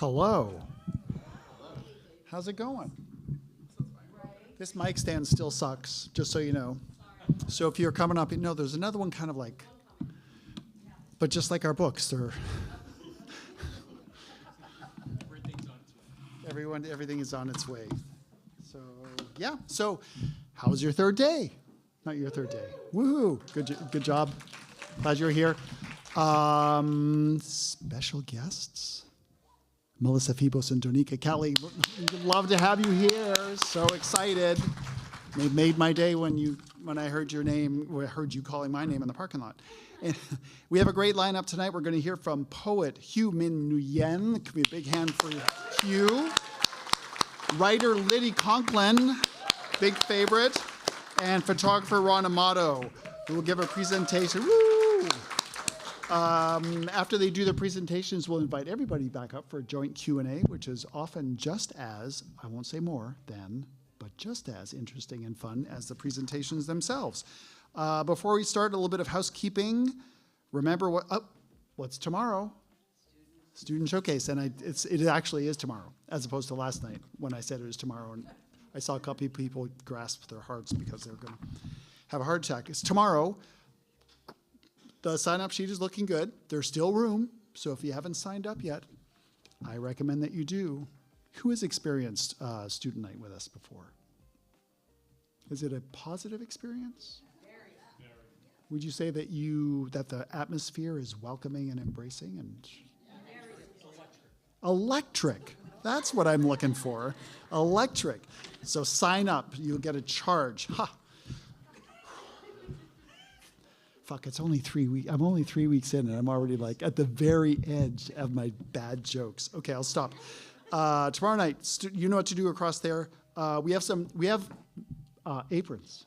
Hello. How's it going? This mic stand still sucks, just so you know. So if you're coming up, there's another one kind of like, but just like our books, they're everything is on its way. So yeah. So how was your third day? Not your third day. Woohoo! Good job. Glad you're here. Special guests. Melissa Phoebos and Donika Kelly. Love to have you here. So excited. It made my day when I heard your name, or I heard you calling my name in the parking lot. And we have a great lineup tonight. We're going to hear from poet Hieu Minh Nguyen. Give me a big hand for Hieu. Writer Lydi Conklin, big favorite, and photographer Ron Amato, who will give a presentation. Woo! After they do their presentations, we'll invite everybody back up for a joint Q&A, which is often just as, I won't say more than, but just as interesting and fun as the presentations themselves. Before we start, a little bit of housekeeping. Remember what's tomorrow? Student Showcase, and it actually is tomorrow, as opposed to last night when I said it was tomorrow, and I saw a couple of people grasp their hearts because they're going to have a heart attack. It's tomorrow. The sign-up sheet is looking good. There's still room, so if you haven't signed up yet, I recommend that you do. Who has experienced student night with us before? Is it a positive experience? Very. Would you say that the atmosphere is welcoming and embracing and electric? That's what I'm looking for. Electric. So sign up. You'll get a charge. Ha. Fuck, it's only 3 weeks. I'm only 3 weeks in, and I'm already like at the very edge of my bad jokes. Okay, I'll stop. Tomorrow night, you know what to do across there. We have aprons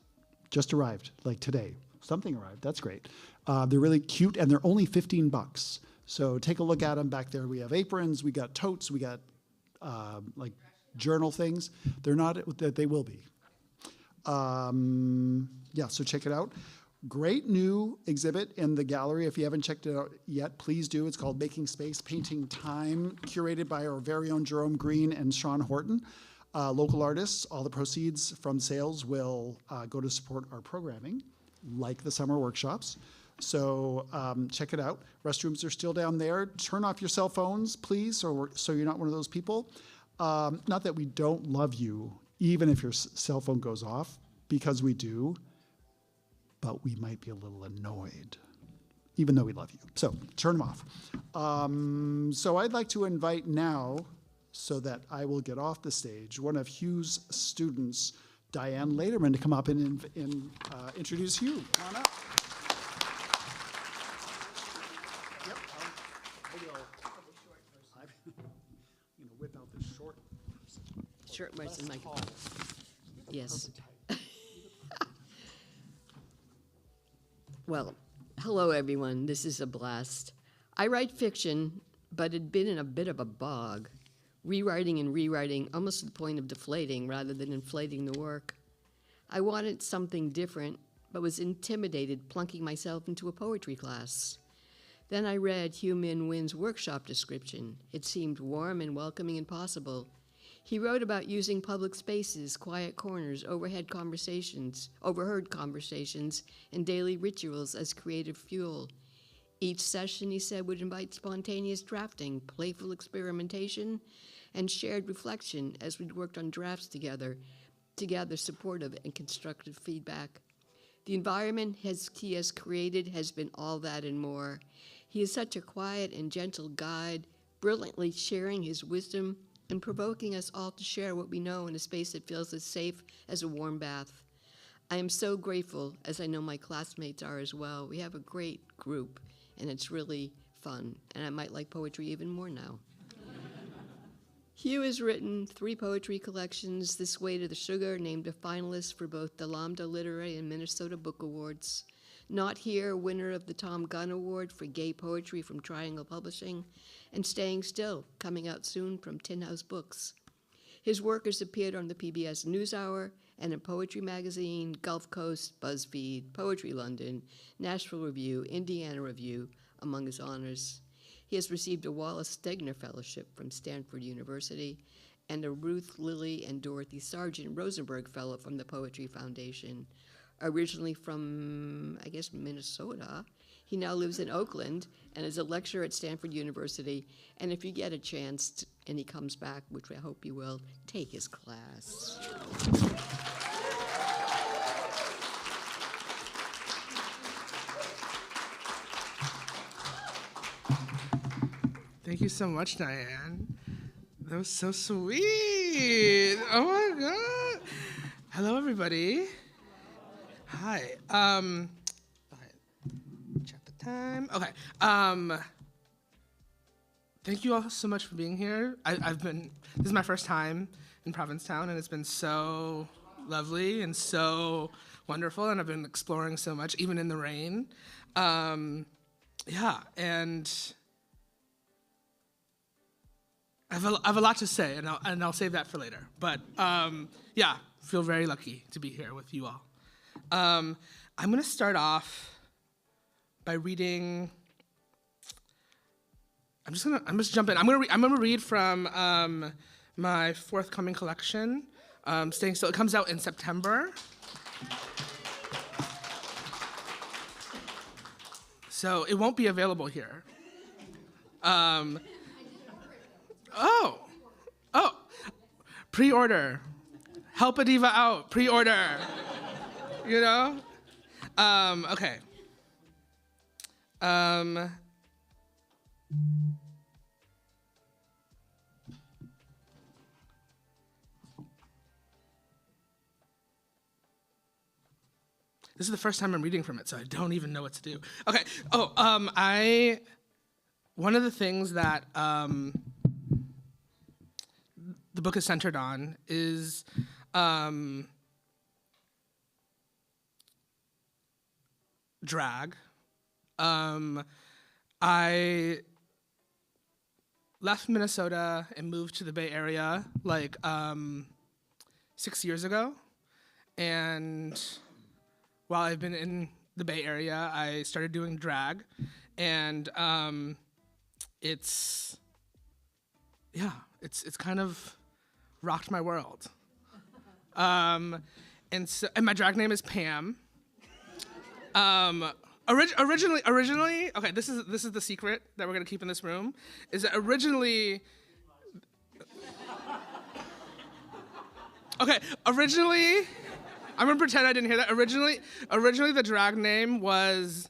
just arrived, like today. Something arrived. That's great. They're really cute, and they're only $15. So take a look at them back there. We have aprons. We got totes. We got like journal things. They're not that they will be. Yeah. So check it out. Great new exhibit in the gallery. If you haven't checked it out yet, please do. It's called Making Space, Painting Time, curated by our very own Jerome Green and Sean Horton. Local artists. All the proceeds from sales will go to support our programming, like the summer workshops. So check it out. Restrooms are still down there. Turn off your cell phones, please, so you're not one of those people. Not that we don't love you, even if your cell phone goes off, because we do. But we might be a little annoyed, even though we love you. So turn them off. So I'd like to invite now, so that I will get off the stage, one of Hieu's students, Diane Laderman, to come up and introduce Hieu. Come on up. Yep. I'm going to whip out the short. Short version microphone. Yes. Well, hello everyone. This is a blast. I write fiction, but had been in a bit of a bog, rewriting and rewriting almost to the point of deflating rather than inflating the work. I wanted something different, but was intimidated plunking myself into a poetry class. Then I read Hieu Minh Nguyen's workshop description. It seemed warm and welcoming and possible. He wrote about using public spaces, quiet corners, overheard conversations, and daily rituals as creative fuel. Each session, he said, would invite spontaneous drafting, playful experimentation, and shared reflection as we'd worked on drafts together to gather supportive and constructive feedback. The environment he has created has been all that and more. He is such a quiet and gentle guide, brilliantly sharing his wisdom and provoking us all to share what we know in a space that feels as safe as a warm bath. I am so grateful, as I know my classmates are as well. We have a great group, and it's really fun, and I might like poetry even more now. Hieu has written 3 poetry collections, This Way to the Sugar, named a finalist for both the Lambda Literary and Minnesota Book Awards. Not Here, winner of the Thom Gunn Award for Gay Poetry from Triangle Publishing, and Staying Still, coming out soon from Tin House Books. His work has appeared on the PBS NewsHour and in Poetry Magazine, Gulf Coast, BuzzFeed, Poetry London, Nashville Review, Indiana Review, among his honors. He has received a Wallace Stegner Fellowship from Stanford University and a Ruth, Lily, and Dorothy Sargent Rosenberg Fellow from the Poetry Foundation. Originally from, I guess, Minnesota, he now lives in Oakland and is a lecturer at Stanford University. And if you get a chance and he comes back, which I hope you will, take his class. Thank you so much, Diane. That was so sweet. Oh my God. Hello, everybody. Hi. Okay. Check the time. Okay. Thank you all so much for being here. This is my first time in Provincetown, and it's been so lovely and so wonderful, and I've been exploring so much, even in the rain. Yeah, and I have a lot to say, and I'll save that for later. But yeah, feel very lucky to be here with you all. I'm going to start off by reading. I'm just jump in. I'm gonna read from my forthcoming collection. Staying Still. It comes out in September. So it won't be available here. Oh, pre-order. Help a diva out, pre-order. You know? Okay. This is the first time I'm reading from it, so I don't even know what to do. Okay. One of the things that the book is centered on is drag. I left Minnesota and moved to the Bay Area 6 years ago, and while I've been in the Bay Area, I started doing drag, and it's kind of rocked my world. And my drag name is Pam. Originally, okay, this is the secret that we're gonna keep in this room, is that originally, I'm gonna pretend I didn't hear that. Originally the drag name was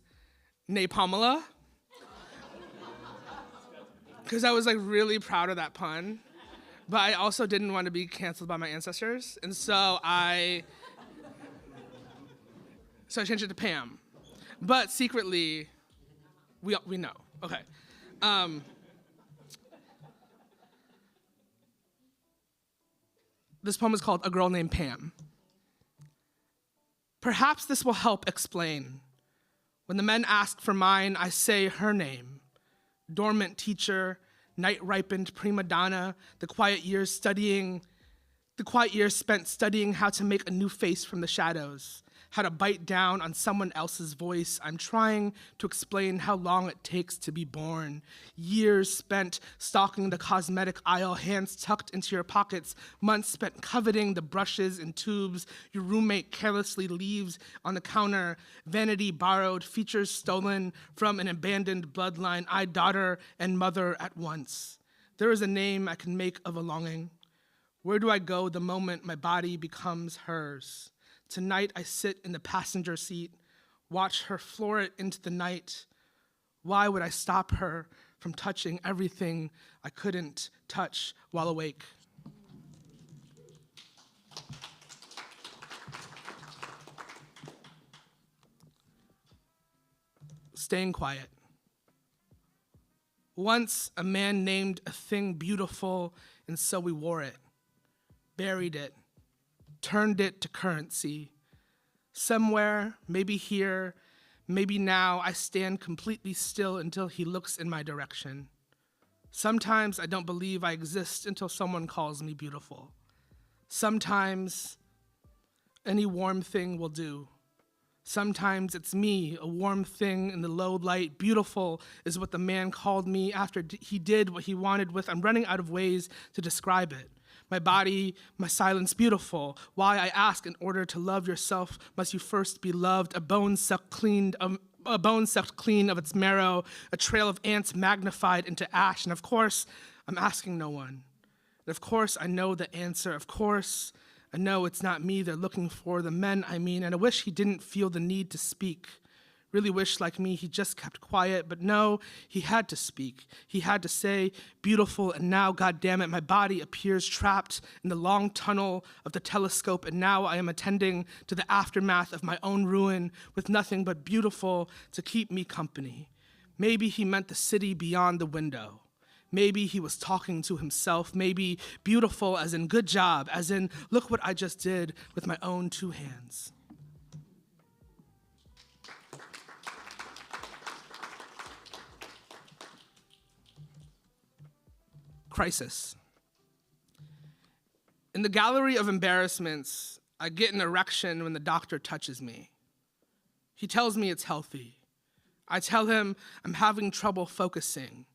Napamela, because I was really proud of that pun, but I also didn't want to be canceled by my ancestors, and so I changed it to Pam. But secretly, we know. Okay. This poem is called A Girl Named Pam. Perhaps this will help explain. When the men ask for mine, I say her name. Dormant teacher, night-ripened prima donna, the quiet years spent studying how to make a new face from the shadows, how to bite down on someone else's voice. I'm trying to explain how long it takes to be born. Years spent stalking the cosmetic aisle, hands tucked into your pockets, months spent coveting the brushes and tubes your roommate carelessly leaves on the counter, vanity borrowed, features stolen from an abandoned bloodline, I daughter and mother at once. There is a name I can make of a longing. Where do I go the moment my body becomes hers? Tonight I sit in the passenger seat, watch her floor it into the night. Why would I stop her from touching everything I couldn't touch while awake? Staying quiet. Once a man named a thing beautiful, and so we wore it, buried it, turned it to currency. Somewhere, maybe here, maybe now, I stand completely still until he looks in my direction. Sometimes I don't believe I exist until someone calls me beautiful. Sometimes any warm thing will do. Sometimes it's me, a warm thing in the low light. Beautiful is what the man called me after he did what he wanted with. I'm running out of ways to describe it. My body, my silence, beautiful. Why, I ask, in order to love yourself, must you first be loved? A bone sucked clean of its marrow, a trail of ants magnified into ash. And of course, I'm asking no one. And of course, I know the answer. Of course, I know it's not me they're looking for, the men, I mean, and I wish he didn't feel the need to speak. Really wish, like me, he just kept quiet, but no, he had to speak. He had to say, beautiful, and now, goddammit, my body appears trapped in the long tunnel of the telescope, and now I am attending to the aftermath of my own ruin with nothing but beautiful to keep me company. Maybe he meant the city beyond the window. Maybe he was talking to himself. Maybe beautiful as in good job, as in look what I just did with my own two hands. Crisis. In the gallery of embarrassments, I get an erection when the doctor touches me. He tells me it's healthy. I tell him I'm having trouble focusing.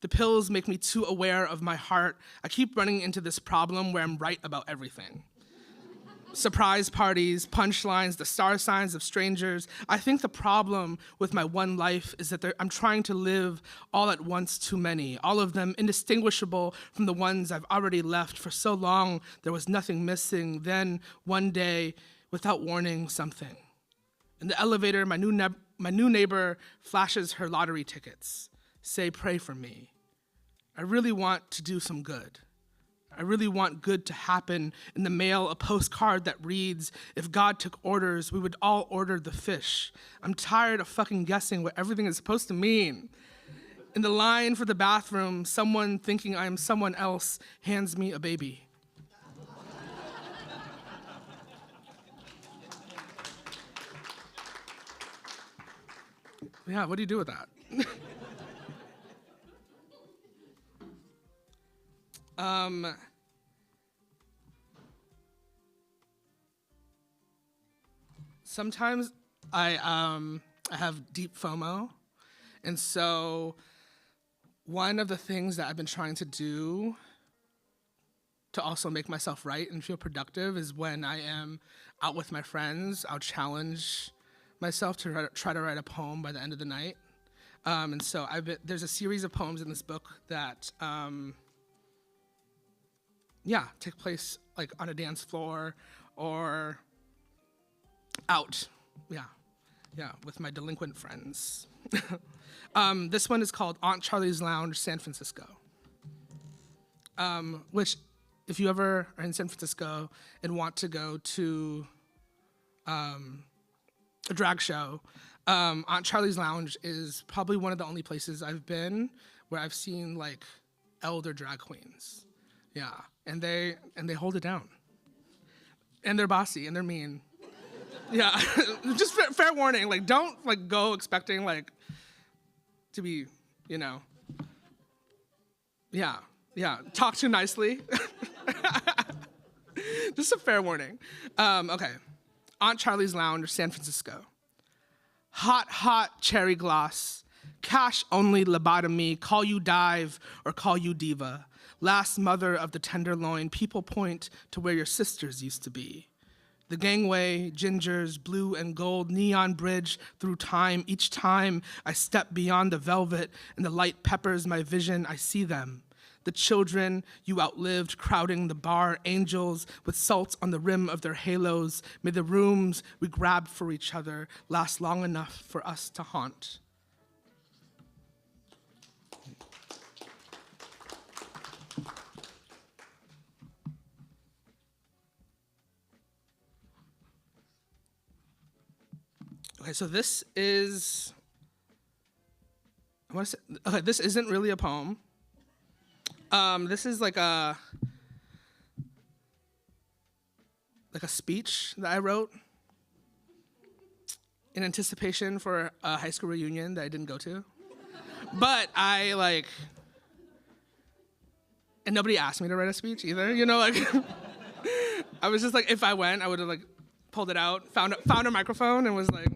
The pills make me too aware of my heart. I keep running into this problem where I'm right about everything. Surprise parties, punchlines, the star signs of strangers. I think the problem with my one life is that I'm trying to live all at once too many, all of them indistinguishable from the ones I've already left. For so long, there was nothing missing. Then, one day, without warning, something. In the elevator, my new neighbor flashes her lottery tickets. Say, pray for me. I really want to do some good. I really want good to happen. In the mail, a postcard that reads, if God took orders, we would all order the fish. I'm tired of fucking guessing what everything is supposed to mean. In the line for the bathroom, someone thinking I am someone else hands me a baby. Yeah, what do you do with that? Sometimes I have deep FOMO, and so one of the things that I've been trying to do to also make myself right and feel productive is when I am out with my friends, I'll challenge myself to try to write a poem by the end of the night. And so there's a series of poems in this book that take place like on a dance floor or out, with my delinquent friends. This one is called Aunt Charlie's Lounge, San Francisco, which if you ever are in San Francisco and want to go to a drag show, Aunt Charlie's Lounge is probably one of the only places I've been where I've seen like elder drag queens. Yeah, and they hold it down. And they're bossy and they're mean. Yeah, just fair warning, like don't like go expecting like to be, talk too nicely. Just a fair warning. Okay, Aunt Charlie's Lounge, San Francisco. Hot cherry gloss, cash only lobotomy, call you dive or call you diva. Last mother of the tenderloin, people point to where your sisters used to be. The gangway, gingers, blue and gold, neon bridge through time. Each time I step beyond the velvet and the light peppers my vision, I see them. The children you outlived crowding the bar, angels with salt on the rim of their halos. May the rooms we grabbed for each other last long enough for us to haunt. Okay, so this is, this isn't really a poem. This is like a speech that I wrote in anticipation for a high school reunion that I didn't go to. But and nobody asked me to write a speech either, I was just like, if I went, I would have pulled it out, found a microphone, and was like,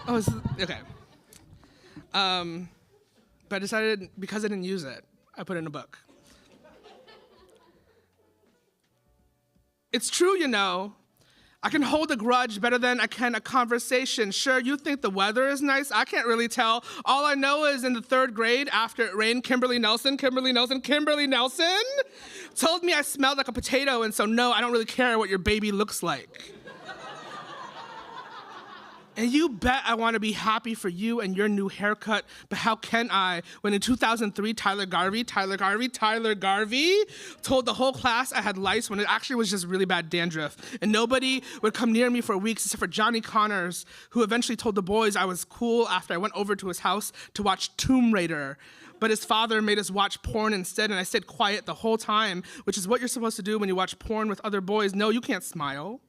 oh, okay. But I decided, because I didn't use it, I put it in a book. It's true, you know. I can hold a grudge better than I can a conversation. Sure, you think the weather is nice. I can't really tell. All I know is in the 3rd grade, after it rained, Kimberly Nelson told me I smelled like a potato, and so no, I don't really care what your baby looks like. And you bet I want to be happy for you and your new haircut, but how can I when in 2003 Tyler Garvey told the whole class I had lice when it actually was just really bad dandruff. And nobody would come near me for weeks except for Johnny Connors, who eventually told the boys I was cool after I went over to his house to watch Tomb Raider. But his father made us watch porn instead, and I stayed quiet the whole time, which is what you're supposed to do when you watch porn with other boys. No, you can't smile.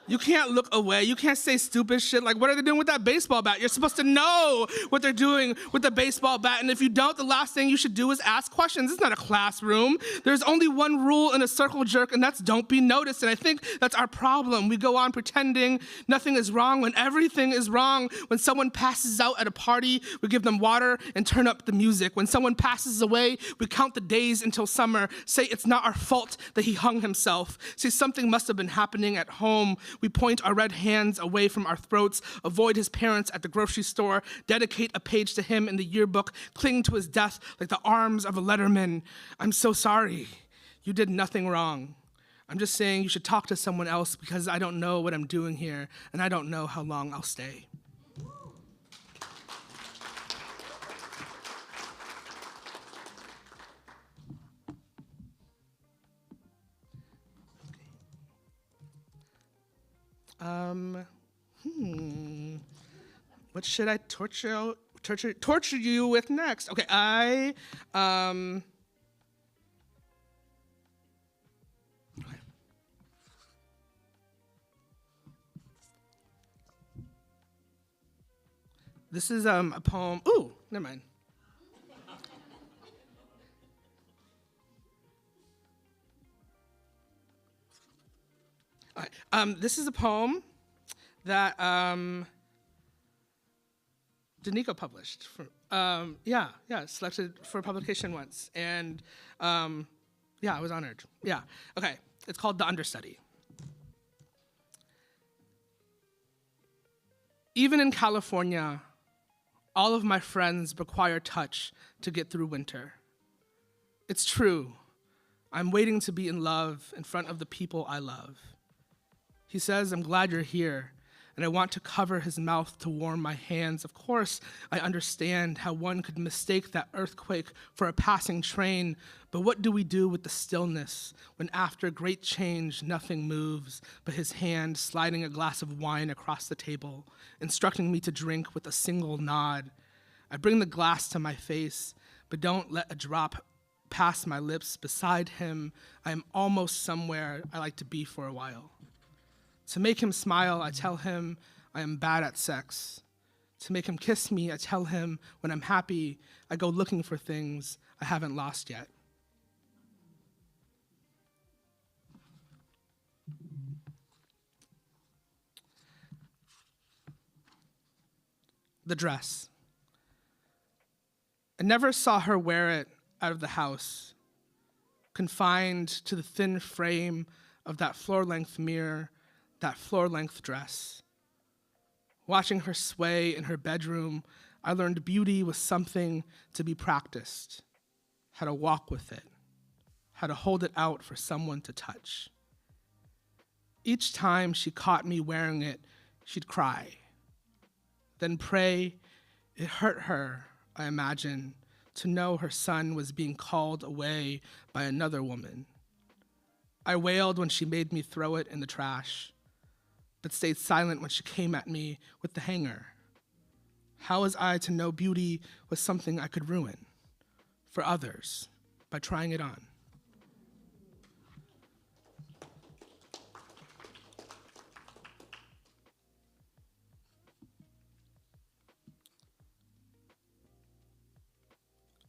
You can't look away. You can't say stupid shit like, what are they doing with that baseball bat? You're supposed to know what they're doing with the baseball bat. And if you don't, the last thing you should do is ask questions. It's not a classroom. There's only one rule in a circle jerk, and that's don't be noticed. And I think that's our problem. We go on pretending nothing is wrong when everything is wrong. When someone passes out at a party, we give them water and turn up the music. When someone passes away, we count the days until summer, say it's not our fault that he hung himself. See, something must have been happening at home. We point our red hands away from our throats, avoid his parents at the grocery store, dedicate a page to him in the yearbook, cling to his death like the arms of a letterman. I'm so sorry. You did nothing wrong. I'm just saying you should talk to someone else because I don't know what I'm doing here, and I don't know how long I'll stay. What should I torture you with next? Okay, okay. This is a poem. Ooh, never mind. All right. This is a poem that Danico published. Selected for publication once. And I was honored. Yeah, okay. It's called The Understudy. Even in California, all of my friends require touch to get through winter. It's true. I'm waiting to be in love in front of the people I love. He says, I'm glad you're here, and I want to cover his mouth to warm my hands. Of course, I understand how one could mistake that earthquake for a passing train, but what do we do with the stillness when after great change nothing moves but his hand sliding a glass of wine across the table, instructing me to drink with a single nod? I bring the glass to my face, but don't let a drop pass my lips. Beside him, I am almost somewhere I like to be for a while. To make him smile, I tell him I am bad at sex. To make him kiss me, I tell him when I'm happy, I go looking for things I haven't lost yet. The dress. I never saw her wear it out of the house, confined to the thin frame of that floor-length mirror, that floor-length dress. Watching her sway in her bedroom, I learned beauty was something to be practiced, how to walk with it, how to hold it out for someone to touch. Each time she caught me wearing it, she'd cry, then pray. It hurt her, I imagine, to know her son was being called away by another woman. I wailed when she made me throw it in the trash, but stayed silent when she came at me with the hanger. How was I to know beauty was something I could ruin for others by trying it on?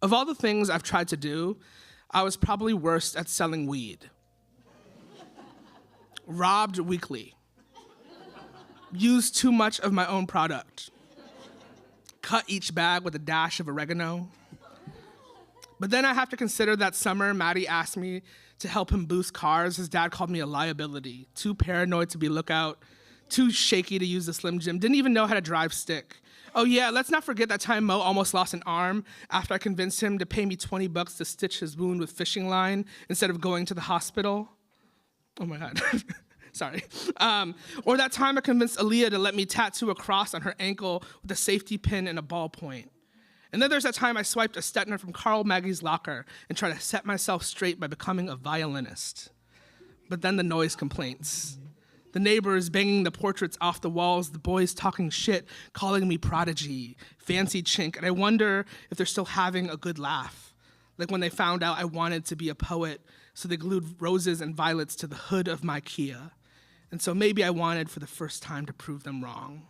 Of all the things I've tried to do, I was probably worst at selling weed. robbed weekly, used too much of my own product, cut each bag with a dash of oregano. But then I have to consider that summer Maddie asked me to help him boost cars. His dad called me a liability, too paranoid to be lookout, too shaky to use the Slim Jim, didn't even know how to drive stick. Oh yeah, let's not forget that time Mo almost lost an arm after I convinced him to pay me $20 to stitch his wound with fishing line instead of going to the hospital. Oh my God, sorry. Or that time I convinced Aaliyah to let me tattoo a cross on her ankle with a safety pin and a ballpoint. And then there's that time I swiped a Stegner from Carl Maggie's locker and tried to set myself straight by becoming a violinist. But then the noise complaints. The neighbors banging the portraits off the walls, the boys talking shit, calling me prodigy, fancy chink, and I wonder if they're still having a good laugh. Like when they found out I wanted to be a poet, so they glued roses and violets to the hood of my Kia. And so maybe I wanted for the first time to prove them wrong.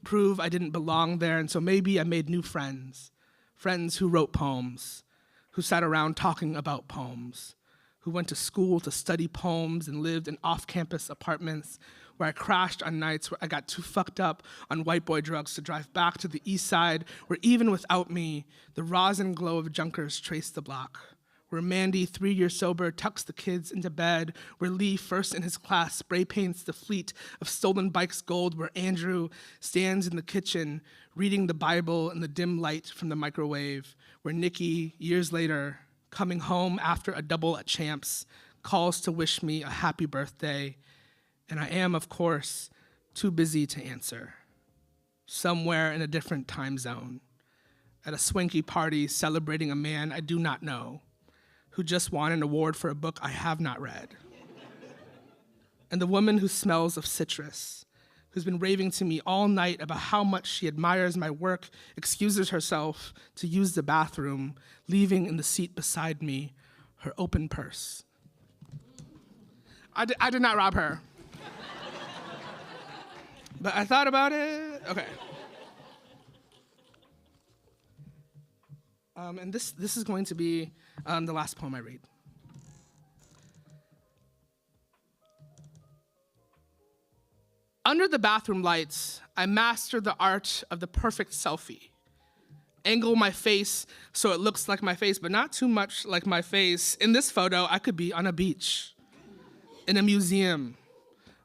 Prove I didn't belong there, and so maybe I made new friends. Friends who wrote poems, who sat around talking about poems, who went to school to study poems and lived in off-campus apartments where I crashed on nights where I got too fucked up on white boy drugs to drive back to the east side, where even without me, the rosin glow of junkers traced the block, where Mandy, 3 years sober, tucks the kids into bed, where Lee, first in his class, spray paints the fleet of stolen bikes gold, where Andrew stands in the kitchen reading the Bible in the dim light from the microwave, where Nikki, years later, coming home after a double at Champs, calls to wish me a happy birthday, and I am, of course, too busy to answer. Somewhere in a different time zone, at a swanky party celebrating a man I do not know, who just won an award for a book I have not read. And the woman who smells of citrus, who's been raving to me all night about how much she admires my work, excuses herself to use the bathroom, leaving in the seat beside me her open purse. I did not rob her. But I thought about it. Okay. And this is going to be the last poem I read. Under the bathroom lights, I master the art of the perfect selfie. Angle my face so it looks like my face, but not too much like my face. In this photo, I could be on a beach, in a museum,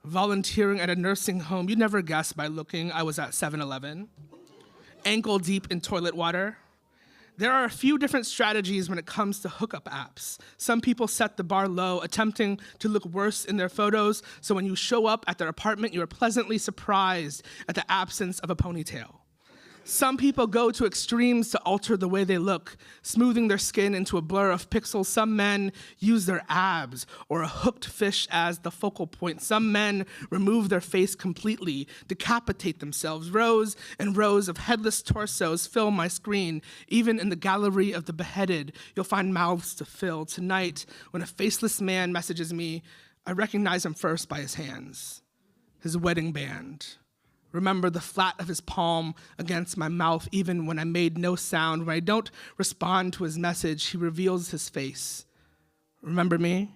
volunteering at a nursing home. You'd never guess by looking I was at 7-Eleven, ankle deep in toilet water. There are a few different strategies when it comes to hookup apps. Some people set the bar low, attempting to look worse in their photos, so when you show up at their apartment, you are pleasantly surprised at the absence of a ponytail. Some people go to extremes to alter the way they look, smoothing their skin into a blur of pixels. Some men use their abs or a hooked fish as the focal point. Some men remove their face completely, decapitate themselves. Rows and rows of headless torsos fill my screen. Even in the gallery of the beheaded, you'll find mouths to fill. Tonight, when a faceless man messages me, I recognize him first by his hands, his wedding band. Remember the flat of his palm against my mouth, even when I made no sound. When I don't respond to his message, he reveals his face. Remember me?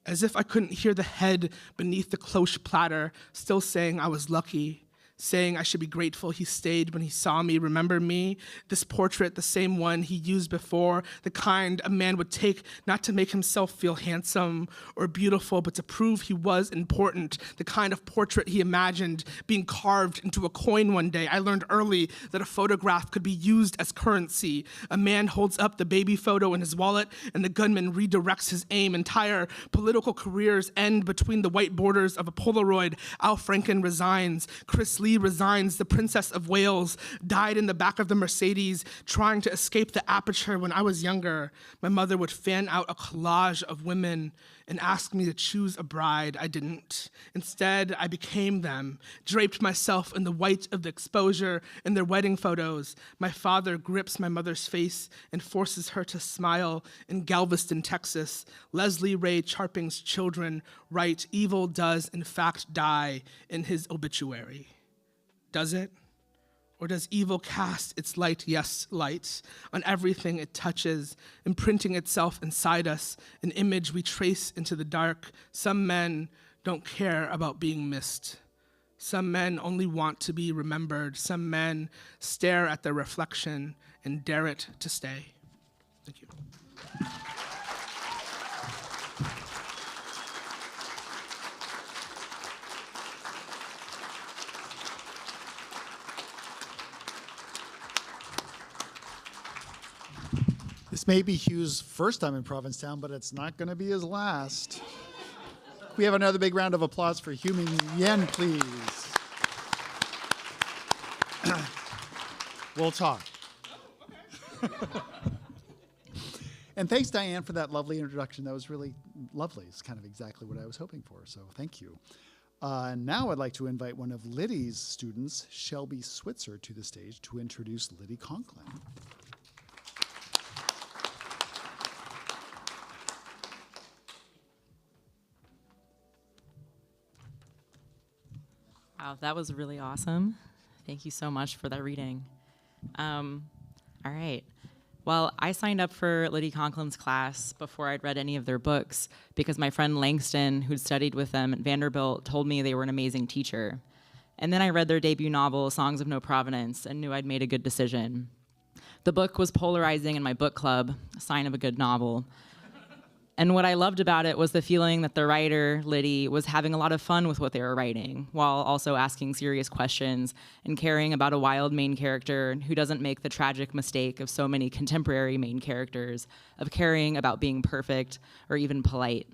As if I couldn't hear the head beneath the cloche platter, still saying I was lucky, saying I should be grateful he stayed when he saw me. Remember me? This portrait, the same one he used before, the kind a man would take not to make himself feel handsome or beautiful, but to prove he was important, the kind of portrait he imagined being carved into a coin one day. I learned early that a photograph could be used as currency. A man holds up the baby photo in his wallet, and the gunman redirects his aim. Entire political careers end between the white borders of a Polaroid. Al Franken resigns. Chris Lee resigns. The Princess of Wales died in the back of the Mercedes trying to escape the aperture. When I was younger, my mother would fan out a collage of women and ask me to choose a bride. I didn't. Instead, I became them, draped myself in the white of the exposure in their wedding photos. My father grips my mother's face and forces her to smile. In Galveston, Texas, Leslie Ray Charping's children write, "Evil does in fact die," in his obituary. Does it? Or does evil cast its light, yes, light, on everything it touches, imprinting itself inside us, an image we trace into the dark? Some men don't care about being missed. Some men only want to be remembered. Some men stare at their reflection and dare it to stay. Thank you. This may be Hieu's first time in Provincetown, but it's not going to be his last. We have another big round of applause for Hieu Minh Nguyen, please. We'll talk. And thanks, Diane, for that lovely introduction. That was really lovely. It's kind of exactly what I was hoping for, so thank you. Now I'd like to invite one of Lydi's students, Shelby Switzer, to the stage to introduce Lydi Conklin. Wow, that was really awesome. Thank you so much for that reading. All right. Well, I signed up for Lydi Conklin's class before I'd read any of their books because my friend Langston, who'd studied with them at Vanderbilt, told me they were an amazing teacher. And then I read their debut novel, Songs of No Provenance, and knew I'd made a good decision. The book was polarizing in my book club, a sign of a good novel. And what I loved about it was the feeling that the writer, Lydi, was having a lot of fun with what they were writing, while also asking serious questions and caring about a wild main character who doesn't make the tragic mistake of so many contemporary main characters of caring about being perfect or even polite.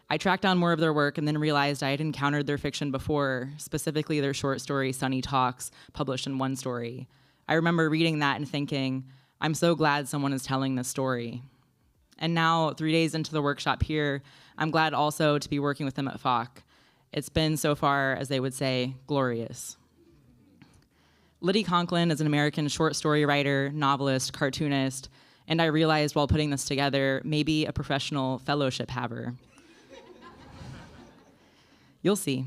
I tracked down more of their work and then realized I had encountered their fiction before, specifically their short story, Sunny Talks, published in One Story. I remember reading that and thinking, I'm so glad someone is telling this story. And now, 3 days into the workshop here, I'm glad also to be working with them at FOC. It's been, so far, as they would say, glorious. Lydi Conklin is an American short story writer, novelist, cartoonist, and I realized while putting this together, maybe a professional fellowship haver. You'll see.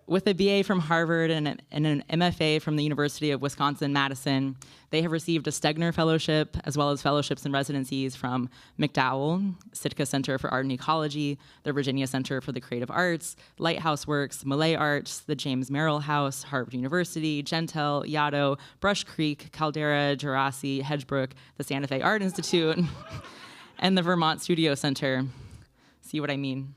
With a BA from Harvard and an MFA from the University of Wisconsin-Madison, they have received a Stegner Fellowship, as well as fellowships and residencies from MacDowell, Sitka Center for Art and Ecology, the Virginia Center for the Creative Arts, Lighthouse Works, Malay Arts, the James Merrill House, Harvard University, Gentel, Yaddo, Brush Creek, Caldera, Djerassi, Hedgebrook, the Santa Fe Art Institute, and the Vermont Studio Center. See what I mean?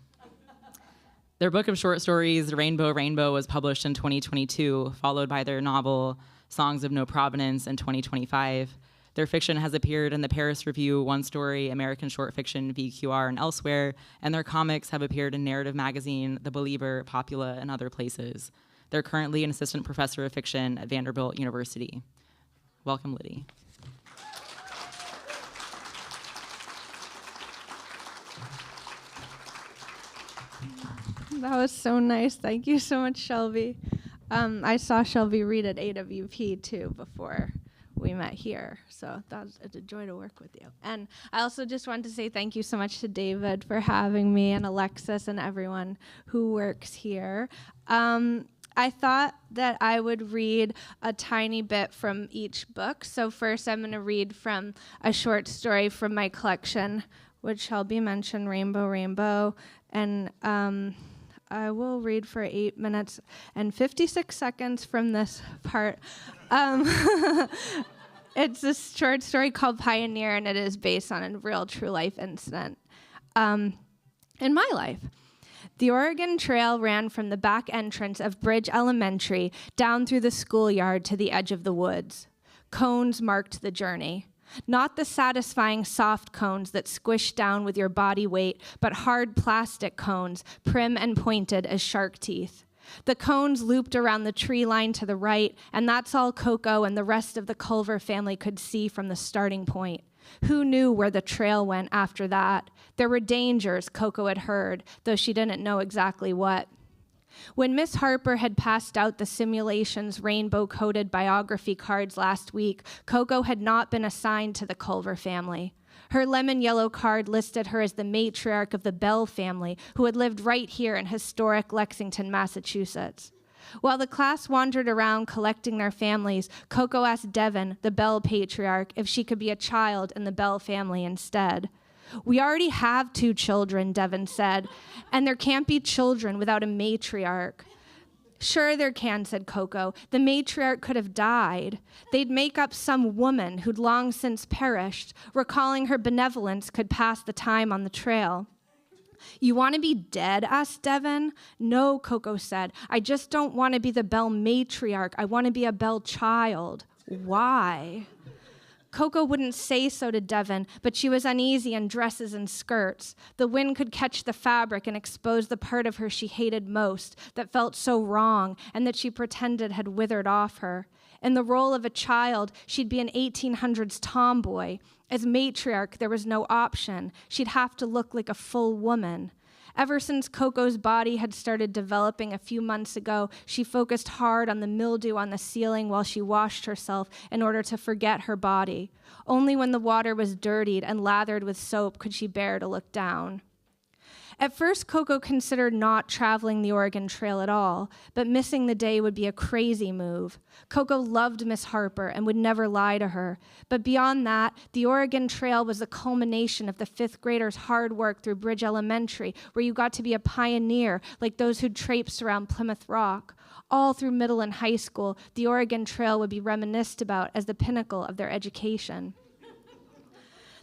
Their book of short stories, Rainbow, Rainbow, was published in 2022, followed by their novel, Songs of No Provenance, in 2025. Their fiction has appeared in the Paris Review, One Story, American Short Fiction, VQR, and elsewhere, and their comics have appeared in Narrative Magazine, The Believer, Popula, and other places. They're currently an assistant professor of fiction at Vanderbilt University. Welcome, Lydi. That was so nice. Thank you so much, Shelby. I saw Shelby read at AWP too before we met here, so it's a joy to work with you. And I also just wanted to say thank you so much to David for having me, and Alexis and everyone who works here. I thought that I would read a tiny bit from each book. So first I'm going to read from a short story from my collection, which Shelby mentioned, Rainbow, Rainbow, and I will read for 8 minutes and 56 seconds from this part. It's a short story called Pioneer, and it is based on a real true life incident in my life. The Oregon Trail ran from the back entrance of Bridge Elementary down through the schoolyard to the edge of the woods. Cones marked the journey. Not the satisfying soft cones that squish down with your body weight, but hard plastic cones, prim and pointed as shark teeth. The cones looped around the tree line to the right, and that's all Coco and the rest of the Culver family could see from the starting point. Who knew where the trail went after that? There were dangers, Coco had heard, though she didn't know exactly what. When Miss Harper had passed out the simulation's rainbow-coated biography cards last week, Coco had not been assigned to the Culver family. Her lemon-yellow card listed her as the matriarch of the Bell family, who had lived right here in historic Lexington, Massachusetts. While the class wandered around collecting their families, Coco asked Devin, the Bell patriarch, if she could be a child in the Bell family instead. We already have 2 children, Devin said, and there can't be children without a matriarch. Sure there can, said Coco. The matriarch could have died. They'd make up some woman who'd long since perished. Recalling her benevolence could pass the time on the trail. You want to be dead, asked Devin. No, Coco said. I just don't want to be the Bell matriarch. I want to be a Bell child. Why? Coco wouldn't say so to Devin, but she was uneasy in dresses and skirts. The wind could catch the fabric and expose the part of her she hated most, that felt so wrong, and that she pretended had withered off her. In the role of a child, she'd be an 1800s tomboy. As matriarch, there was no option. She'd have to look like a full woman. Ever since Coco's body had started developing a few months ago, she focused hard on the mildew on the ceiling while she washed herself in order to forget her body. Only when the water was dirtied and lathered with soap could she bear to look down. At first, Coco considered not traveling the Oregon Trail at all, but missing the day would be a crazy move. Coco loved Miss Harper and would never lie to her. But beyond that, the Oregon Trail was the culmination of the 5th graders' hard work through Bridge Elementary, where you got to be a pioneer like those who'd traipsed around Plymouth Rock. All through middle and high school, the Oregon Trail would be reminisced about as the pinnacle of their education.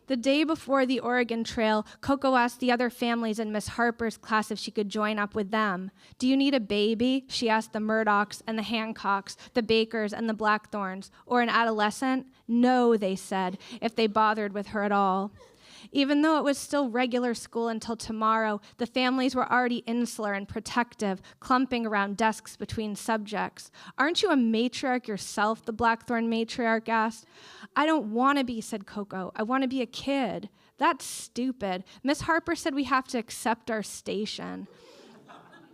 The day before the Oregon Trail, Coco asked the other families in Miss Harper's class if she could join up with them. Do you need a baby? She asked the Murdocks and the Hancocks, the Bakers and the Blackthorns. Or an adolescent? No, they said, if they bothered with her at all. Even though it was still regular school until tomorrow, the families were already insular and protective, clumping around desks between subjects. Aren't you a matriarch yourself? The Blackthorn matriarch asked. I don't want to be, said Coco. I want to be a kid. That's stupid. Miss Harper said we have to accept our station.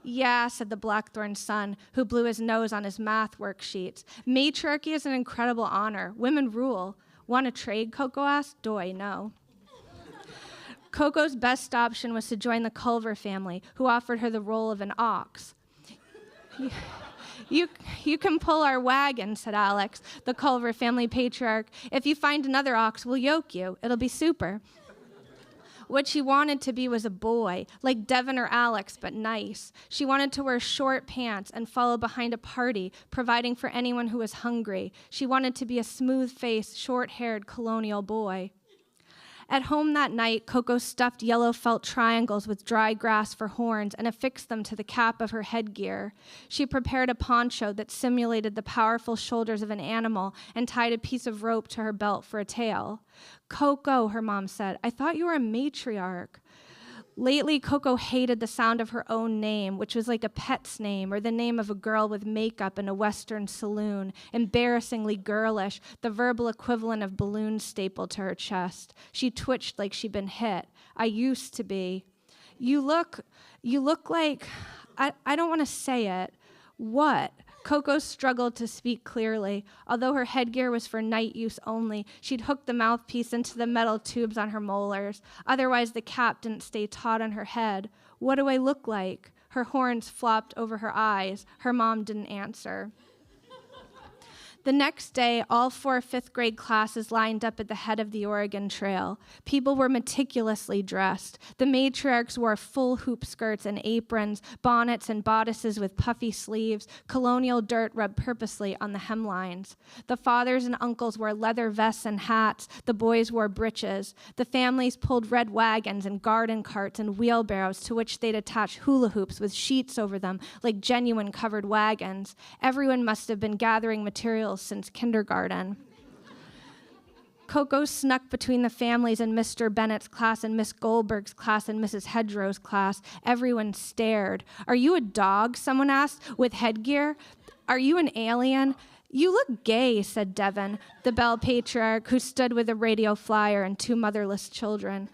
Yeah, said the Blackthorn son, who blew his nose on his math worksheets. Matriarchy is an incredible honor. Women rule. Want to trade, Coco asked. Doy, no. Coco's best option was to join the Culver family, who offered her the role of an ox. You can pull our wagon, said Alex, the Culver family patriarch. If you find another ox, we'll yoke you. It'll be super. What she wanted to be was a boy, like Devin or Alex, but nice. She wanted to wear short pants and follow behind a party, providing for anyone who was hungry. She wanted to be a smooth-faced, short-haired colonial boy. At home that night, Coco stuffed yellow felt triangles with dry grass for horns and affixed them to the cap of her headgear. She prepared a poncho that simulated the powerful shoulders of an animal and tied a piece of rope to her belt for a tail. Coco, her mom said, I thought you were a matriarch. Lately, Coco hated the sound of her own name, which was like a pet's name or the name of a girl with makeup in a Western saloon, embarrassingly girlish, the verbal equivalent of balloons stapled to her chest. She twitched like she'd been hit. I used to be. You look like, I don't want to say it. What? Coco struggled to speak clearly. Although her headgear was for night use only, she'd hooked the mouthpiece into the metal tubes on her molars. Otherwise, the cap didn't stay taut on her head. What do I look like? Her horns flopped over her eyes. Her mom didn't answer. The next day, all 4 fifth-grade classes lined up at the head of the Oregon Trail. People were meticulously dressed. The matriarchs wore full hoop skirts and aprons, bonnets and bodices with puffy sleeves, colonial dirt rubbed purposely on the hemlines. The fathers and uncles wore leather vests and hats. The boys wore breeches. The families pulled red wagons and garden carts and wheelbarrows to which they'd attach hula hoops with sheets over them like genuine covered wagons. Everyone must have been gathering materials since kindergarten. Coco snuck between the families in Mr. Bennett's class and Miss Goldberg's class and Mrs. Hedgerow's class. Everyone stared. Are you a dog? Someone asked, with headgear. Are you an alien? You look gay, said Devin, the Bell patriarch, who stood with a radio flyer and 2 motherless children.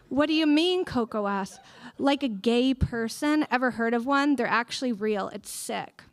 What do you mean? Coco asked. Like a gay person? Ever heard of one? They're actually real. It's sick.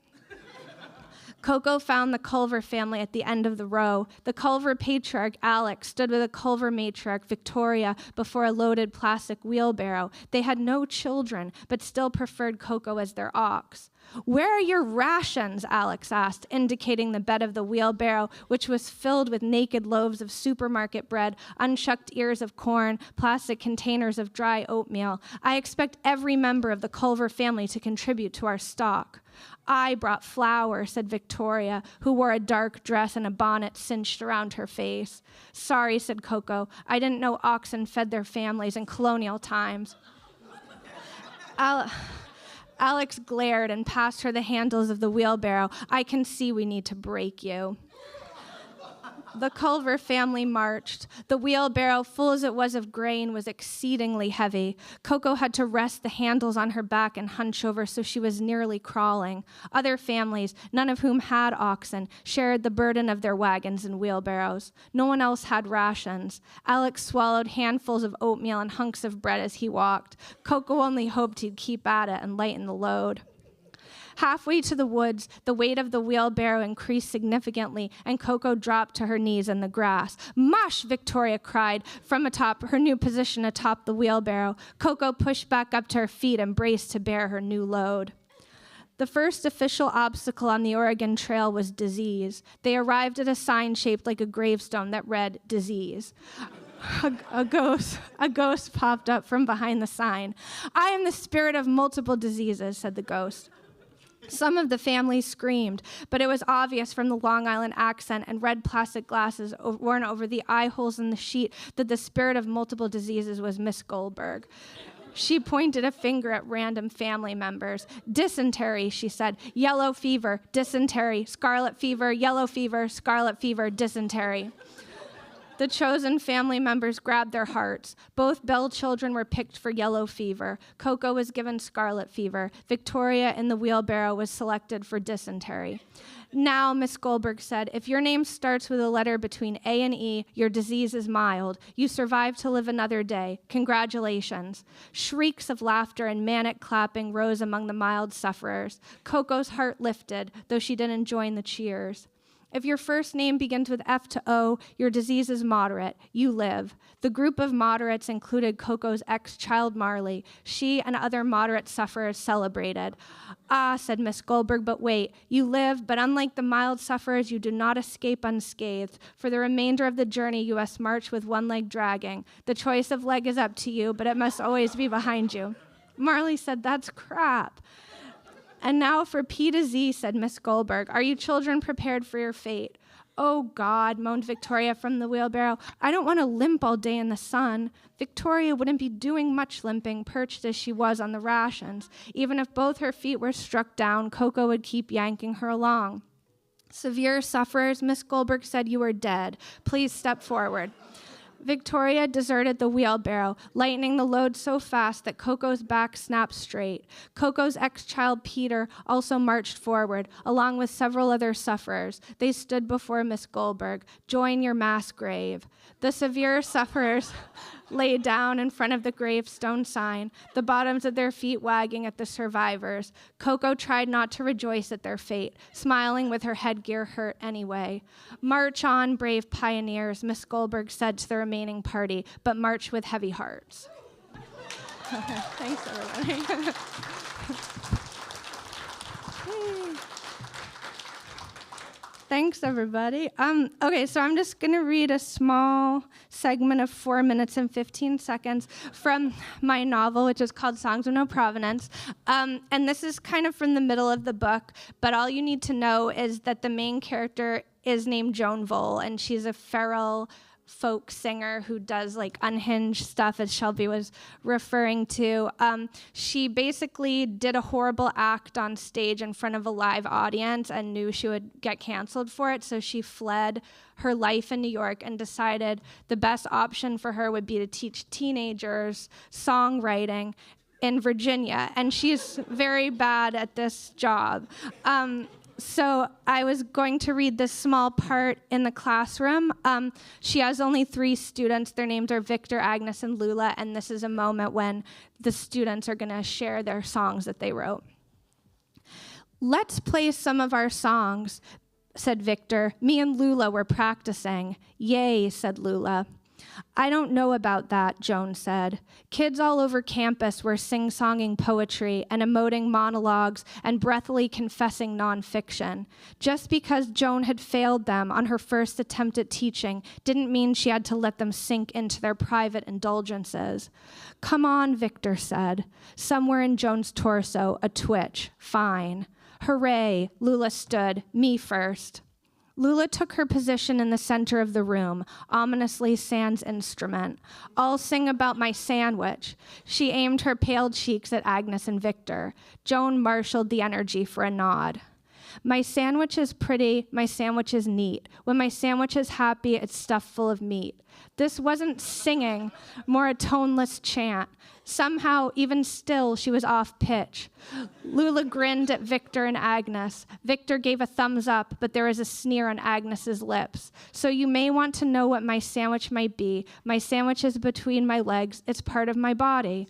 Coco found the Culver family at the end of the row. The Culver patriarch, Alex, stood with the Culver matriarch, Victoria, before a loaded plastic wheelbarrow. They had no children, but still preferred Coco as their ox. "Where are your rations?" Alex asked, indicating the bed of the wheelbarrow, which was filled with naked loaves of supermarket bread, unshucked ears of corn, plastic containers of dry oatmeal. "I expect every member of the Culver family to contribute to our stock." "I brought flour," said Victoria, who wore a dark dress and a bonnet cinched around her face. "Sorry," said Coco. "I didn't know oxen fed their families in colonial times." Alex glared and passed her the handles of the wheelbarrow. "I can see we need to break you." The Culver family marched. The wheelbarrow, full as it was of grain, was exceedingly heavy. Coco had to rest the handles on her back and hunch over, so she was nearly crawling. Other families, none of whom had oxen, shared the burden of their wagons and wheelbarrows. No one else had rations. Alex swallowed handfuls of oatmeal and hunks of bread as he walked. Coco only hoped he'd keep at it and lighten the load. Halfway to the woods, the weight of the wheelbarrow increased significantly, and Coco dropped to her knees in the grass. "Mush!" Victoria cried from atop her new position atop the wheelbarrow. Coco pushed back up to her feet and braced to bear her new load. The first official obstacle on the Oregon Trail was disease. They arrived at a sign shaped like a gravestone that read, "Disease." A ghost popped up from behind the sign. "I am the spirit of multiple diseases," said the ghost. Some of the family screamed, but it was obvious from the Long Island accent and red plastic glasses worn over the eye holes in the sheet that the spirit of multiple diseases was Miss Goldberg. She pointed a finger at random family members. "Dysentery," she said. "Yellow fever, dysentery, scarlet fever, yellow fever, scarlet fever, dysentery." The chosen family members grabbed their hearts. Both Bell children were picked for yellow fever. Coco was given scarlet fever. Victoria in the wheelbarrow was selected for dysentery. "Now," Miss Goldberg said, "if your name starts with a letter between A and E, your disease is mild. You survived to live another day. Congratulations." Shrieks of laughter and manic clapping rose among the mild sufferers. Coco's heart lifted, though she didn't join the cheers. "If your first name begins with F to O, your disease is moderate. You live." The group of moderates included Coco's ex-child Marley. She and other moderate sufferers celebrated. "Ah," said Miss Goldberg, "but wait. You live, but unlike the mild sufferers, you do not escape unscathed. For the remainder of the journey, you must march with one leg dragging. The choice of leg is up to you, but it must always be behind you." Marley said, "That's crap." "And now for P to Z," said Miss Goldberg. "Are you children prepared for your fate?" "Oh, God," moaned Victoria from the wheelbarrow. "I don't want to limp all day in the sun." Victoria wouldn't be doing much limping, perched as she was on the rations. Even if both her feet were struck down, Coco would keep yanking her along. "Severe sufferers," Miss Goldberg said, "you are dead. Please step forward." Victoria deserted the wheelbarrow, lightening the load so fast that Coco's back snapped straight. Coco's ex-child Peter also marched forward, along with several other sufferers. They stood before Miss Goldberg. "Join your mass grave." The severe sufferers lay down in front of the gravestone sign, the bottoms of their feet wagging at the survivors. Coco tried not to rejoice at their fate, smiling with her headgear hurt anyway. "March on, brave pioneers," Miss Goldberg said to the remaining party, "but march with heavy hearts." Thanks, everybody. Thanks, everybody. Okay, so I'm just going to read a small segment of 4 minutes and 15 seconds from my novel, which is called Songs of No Provenance. And this is kind of from the middle of the book, but all you need to know is that the main character is named Joan Vole, and she's a feral folk singer who does like unhinged stuff, as Shelby was referring to. She basically did a horrible act on stage in front of a live audience and knew she would get canceled for it, so she fled her life in New York and decided the best option for her would be to teach teenagers songwriting in Virginia, and she's very bad at this job. So I was going to read this small part in the classroom. She has only 3 students. Their names are Victor, Agnes, and Lula, and this is a moment when the students are going to share their songs that they wrote. Let's play some of our songs, said Victor. Me and Lula were practicing. Yay, said Lula. I don't know about that, Joan said. Kids all over campus were sing-songing poetry and emoting monologues and breathily confessing nonfiction. Just because Joan had failed them on her first attempt at teaching didn't mean she had to let them sink into their private indulgences. Come on, Victor said. Somewhere in Joan's torso, a twitch. Fine. Hooray, Lula stood, me first. Lula took her position in the center of the room, ominously sans instrument. I'll sing about my sandwich. She aimed her pale cheeks at Agnes and Victor. Joan marshaled the energy for a nod. My sandwich is pretty, my sandwich is neat. When my sandwich is happy, it's stuffed full of meat. This wasn't singing, more a toneless chant. Somehow, even still, she was off pitch. Lula grinned at Victor and Agnes. Victor gave a thumbs up, but there was a sneer on Agnes's lips. So you may want to know what my sandwich might be. My sandwich is between my legs. It's part of my body.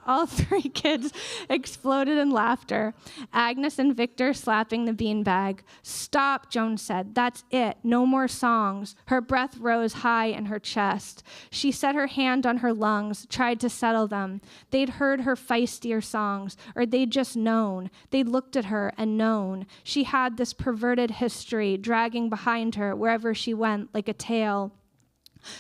All three kids exploded in laughter, Agnes and Victor slapping the beanbag. Stop, Joan said. That's it. No more songs. Her breath rose high in her chest. She set her hand on her lungs, tried to settle them. They'd heard her feistier songs, or they'd just known. They'd looked at her and known. She had this perverted history dragging behind her wherever she went like a tail.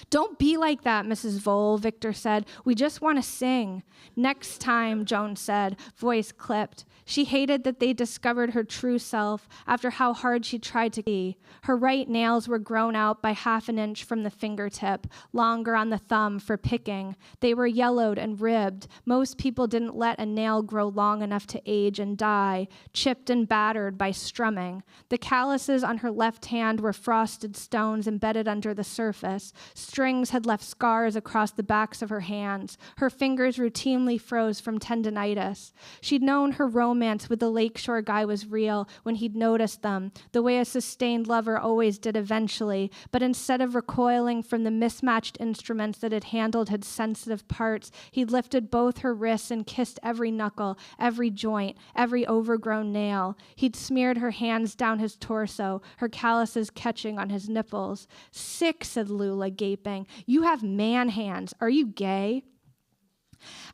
Don't be like that, Mrs. Vole, Victor said. We just want to sing. Next time, Joan said, voice clipped. She hated that they discovered her true self after how hard she tried to be. Her right nails were grown out by 1/2 inch from the fingertip, longer on the thumb for picking. They were yellowed and ribbed. Most people didn't let a nail grow long enough to age and die, chipped and battered by strumming. The calluses on her left hand were frosted stones embedded under the surface. Strings had left scars across the backs of her hands. Her fingers routinely froze from tendinitis. She'd known her romance with the lakeshore guy was real when he'd noticed them, the way a sustained lover always did eventually, but instead of recoiling from the mismatched instruments that had handled his sensitive parts, he'd lifted both her wrists and kissed every knuckle, every joint, every overgrown nail. He'd smeared her hands down his torso, her calluses catching on his nipples. Sick, said Lula, gaping. You have man hands. Are you gay?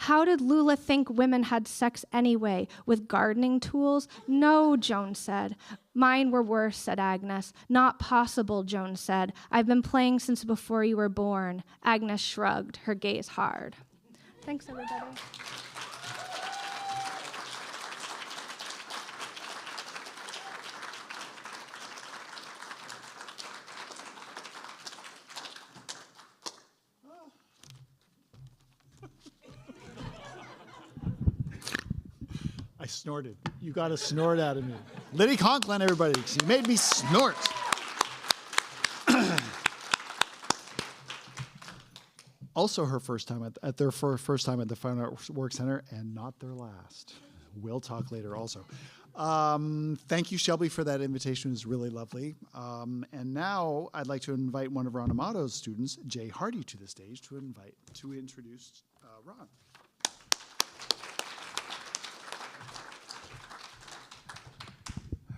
How did Lula think women had sex anyway? With gardening tools? No, Joan said. Mine were worse, said Agnes. Not possible, Joan said. I've been playing since before you were born. Agnes shrugged, her gaze hard. Thanks, everybody. I snorted. You got a snort out of me. Lydi Conklin, everybody. She made me snort. Also her first time at their first time at the Fine Arts Work Center, and not their last. We'll talk later also. Thank you, Shelby, for that invitation. It was really lovely. And now I'd like to invite one of Ron Amato's students, Jay Hardy, to the stage to introduce Ron.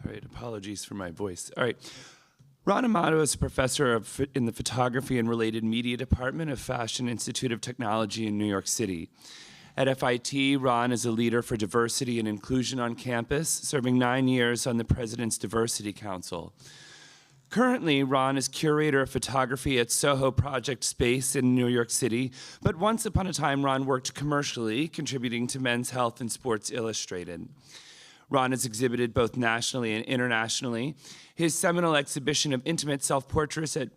All right, apologies for my voice. All right. Ron Amato is a professor in the Photography and Related Media Department of Fashion Institute of Technology in New York City. At FIT, Ron is a leader for diversity and inclusion on campus, serving 9 years on the President's Diversity Council. Currently, Ron is curator of photography at Soho Project Space in New York City, but once upon a time, Ron worked commercially, contributing to Men's Health and Sports Illustrated. Ron has exhibited both nationally and internationally. His seminal exhibition of intimate self-portraits at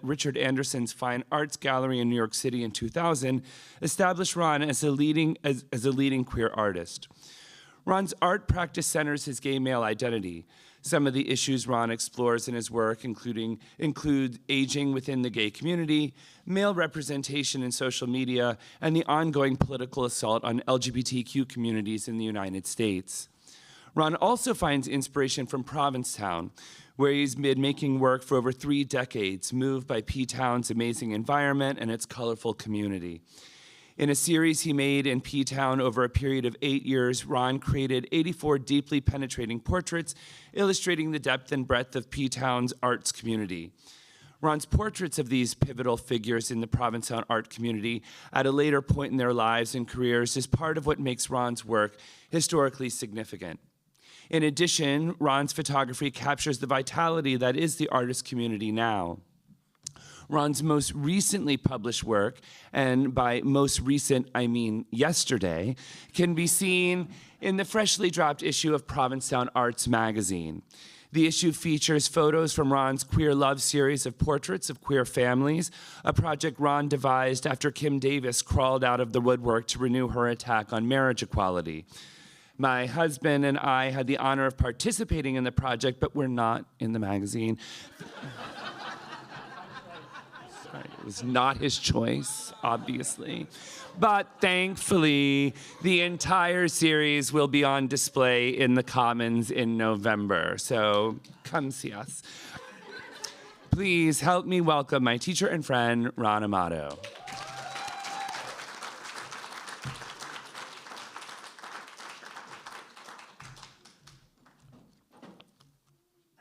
Richard Anderson's Fine Arts Gallery in New York City in 2000 established Ron as a leading queer artist. Ron's art practice centers his gay male identity. Some of the issues Ron explores in his work include aging within the gay community, male representation in social media, and the ongoing political assault on LGBTQ communities in the United States. Ron also finds inspiration from Provincetown, where he's been making work for over 3 decades, moved by P-Town's amazing environment and its colorful community. In a series he made in P-Town over a period of 8 years, Ron created 84 deeply penetrating portraits, illustrating the depth and breadth of P-Town's arts community. Ron's portraits of these pivotal figures in the Provincetown art community at a later point in their lives and careers is part of what makes Ron's work historically significant. In addition, Ron's photography captures the vitality that is the artist community now. Ron's most recently published work, and by most recent, I mean yesterday, can be seen in the freshly dropped issue of Provincetown Arts magazine. The issue features photos from Ron's Queer Love series of portraits of queer families, a project Ron devised after Kim Davis crawled out of the woodwork to renew her attack on marriage equality. My husband and I had the honor of participating in the project, but we're not in the magazine. It was not his choice, obviously. But thankfully, the entire series will be on display in the Commons in November. So come see us. Please help me welcome my teacher and friend, Ron Amato.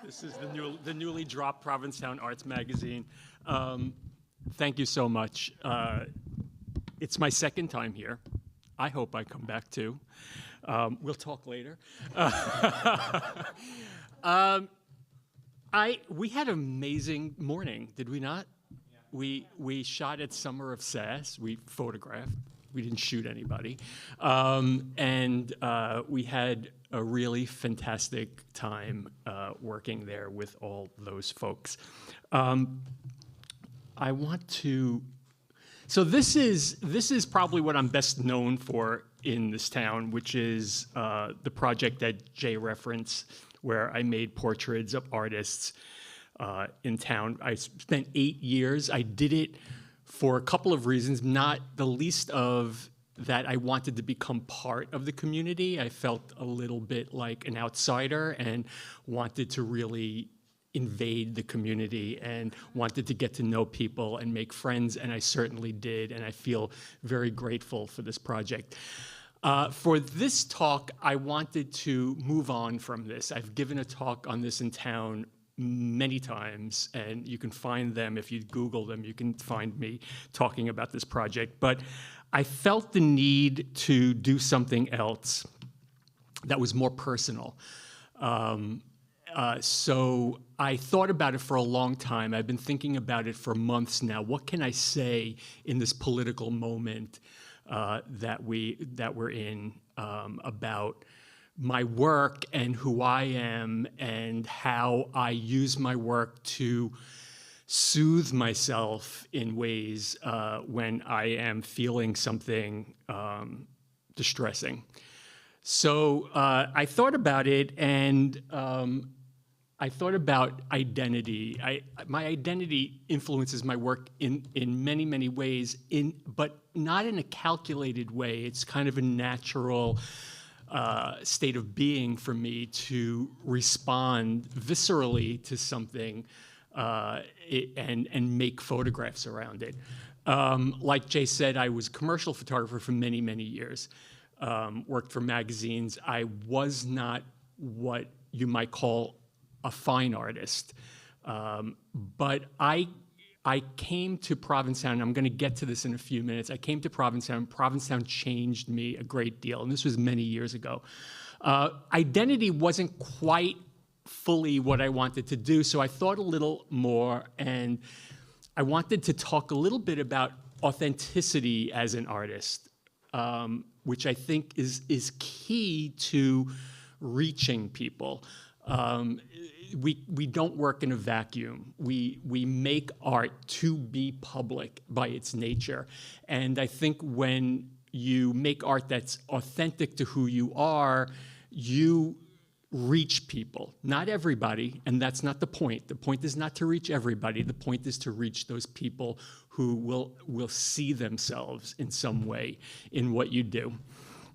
This is the newly dropped Provincetown Arts magazine. Thank you so much. It's my second time here. I hope I come back too. We'll talk later. We had an amazing morning, did we not? Yeah. We shot at Summer of Sass. We photographed. We didn't shoot anybody. And we had a really fantastic time working there with all those folks. I want to, so this is probably what I'm best known for in this town, which is the project that Jay referenced, where I made portraits of artists in town. I spent 8 years. I did it for a couple of reasons, not the least of that I wanted to become part of the community. I felt a little bit like an outsider and wanted to really invade the community and wanted to get to know people and make friends, and I certainly did, and I feel very grateful for this project. For this talk, I wanted to move on from this. I've given a talk on this in town many times, and you can find them. If you Google them, you can find me talking about this project. But I felt the need to do something else that was more personal. So I thought about it for a long time. I've been thinking about it for months now. What can I say in this political moment that we're in about my work and who I am and how I use my work to soothe myself in ways when I am feeling something distressing. So I thought about it, and I thought about identity. My identity influences my work in many, many ways, but not in a calculated way. It's kind of a natural state of being for me to respond viscerally to something and make photographs around it. Like Jay said, I was a commercial photographer for many, many years. Worked for magazines. I was not what you might call a fine artist, but I came to Provincetown, and I'm going to get to this in a few minutes. I came to Provincetown. Provincetown changed me a great deal, and this was many years ago. Identity wasn't quite fully what I wanted to do, so I thought a little more, and I wanted to talk a little bit about authenticity as an artist, which I think is key to reaching people. We don't work in a vacuum. We make art to be public by its nature. And I think when you make art that's authentic to who you are, you reach people. Not everybody, and that's not the point. The point is not to reach everybody. The point is to reach those people who will see themselves in some way in what you do.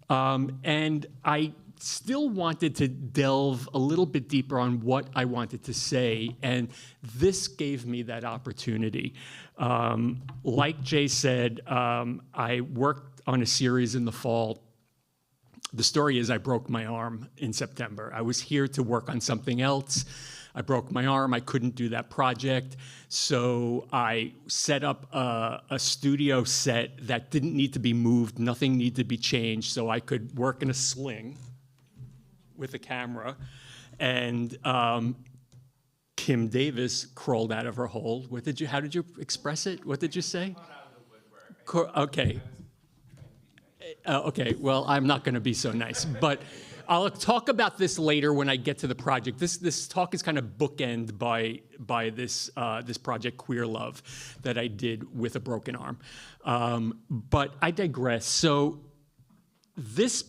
And I still wanted to delve a little bit deeper on what I wanted to say, and this gave me that opportunity. Like Jay said, I worked on a series in the fall. The story is I broke my arm in September. I was here to work on something else. I broke my arm. I couldn't do that project. So I set up a studio set that didn't need to be moved. Nothing needed to be changed. So I could work in a sling with a camera. And Kim Davis crawled out of her hole. How did you express it? What did you say? Okay. Okay, well, I'm not going to be so nice, but I'll talk about this later when I get to the project. This talk is kind of bookend by this project, Queer Love, that I did with a broken arm. But I digress. So this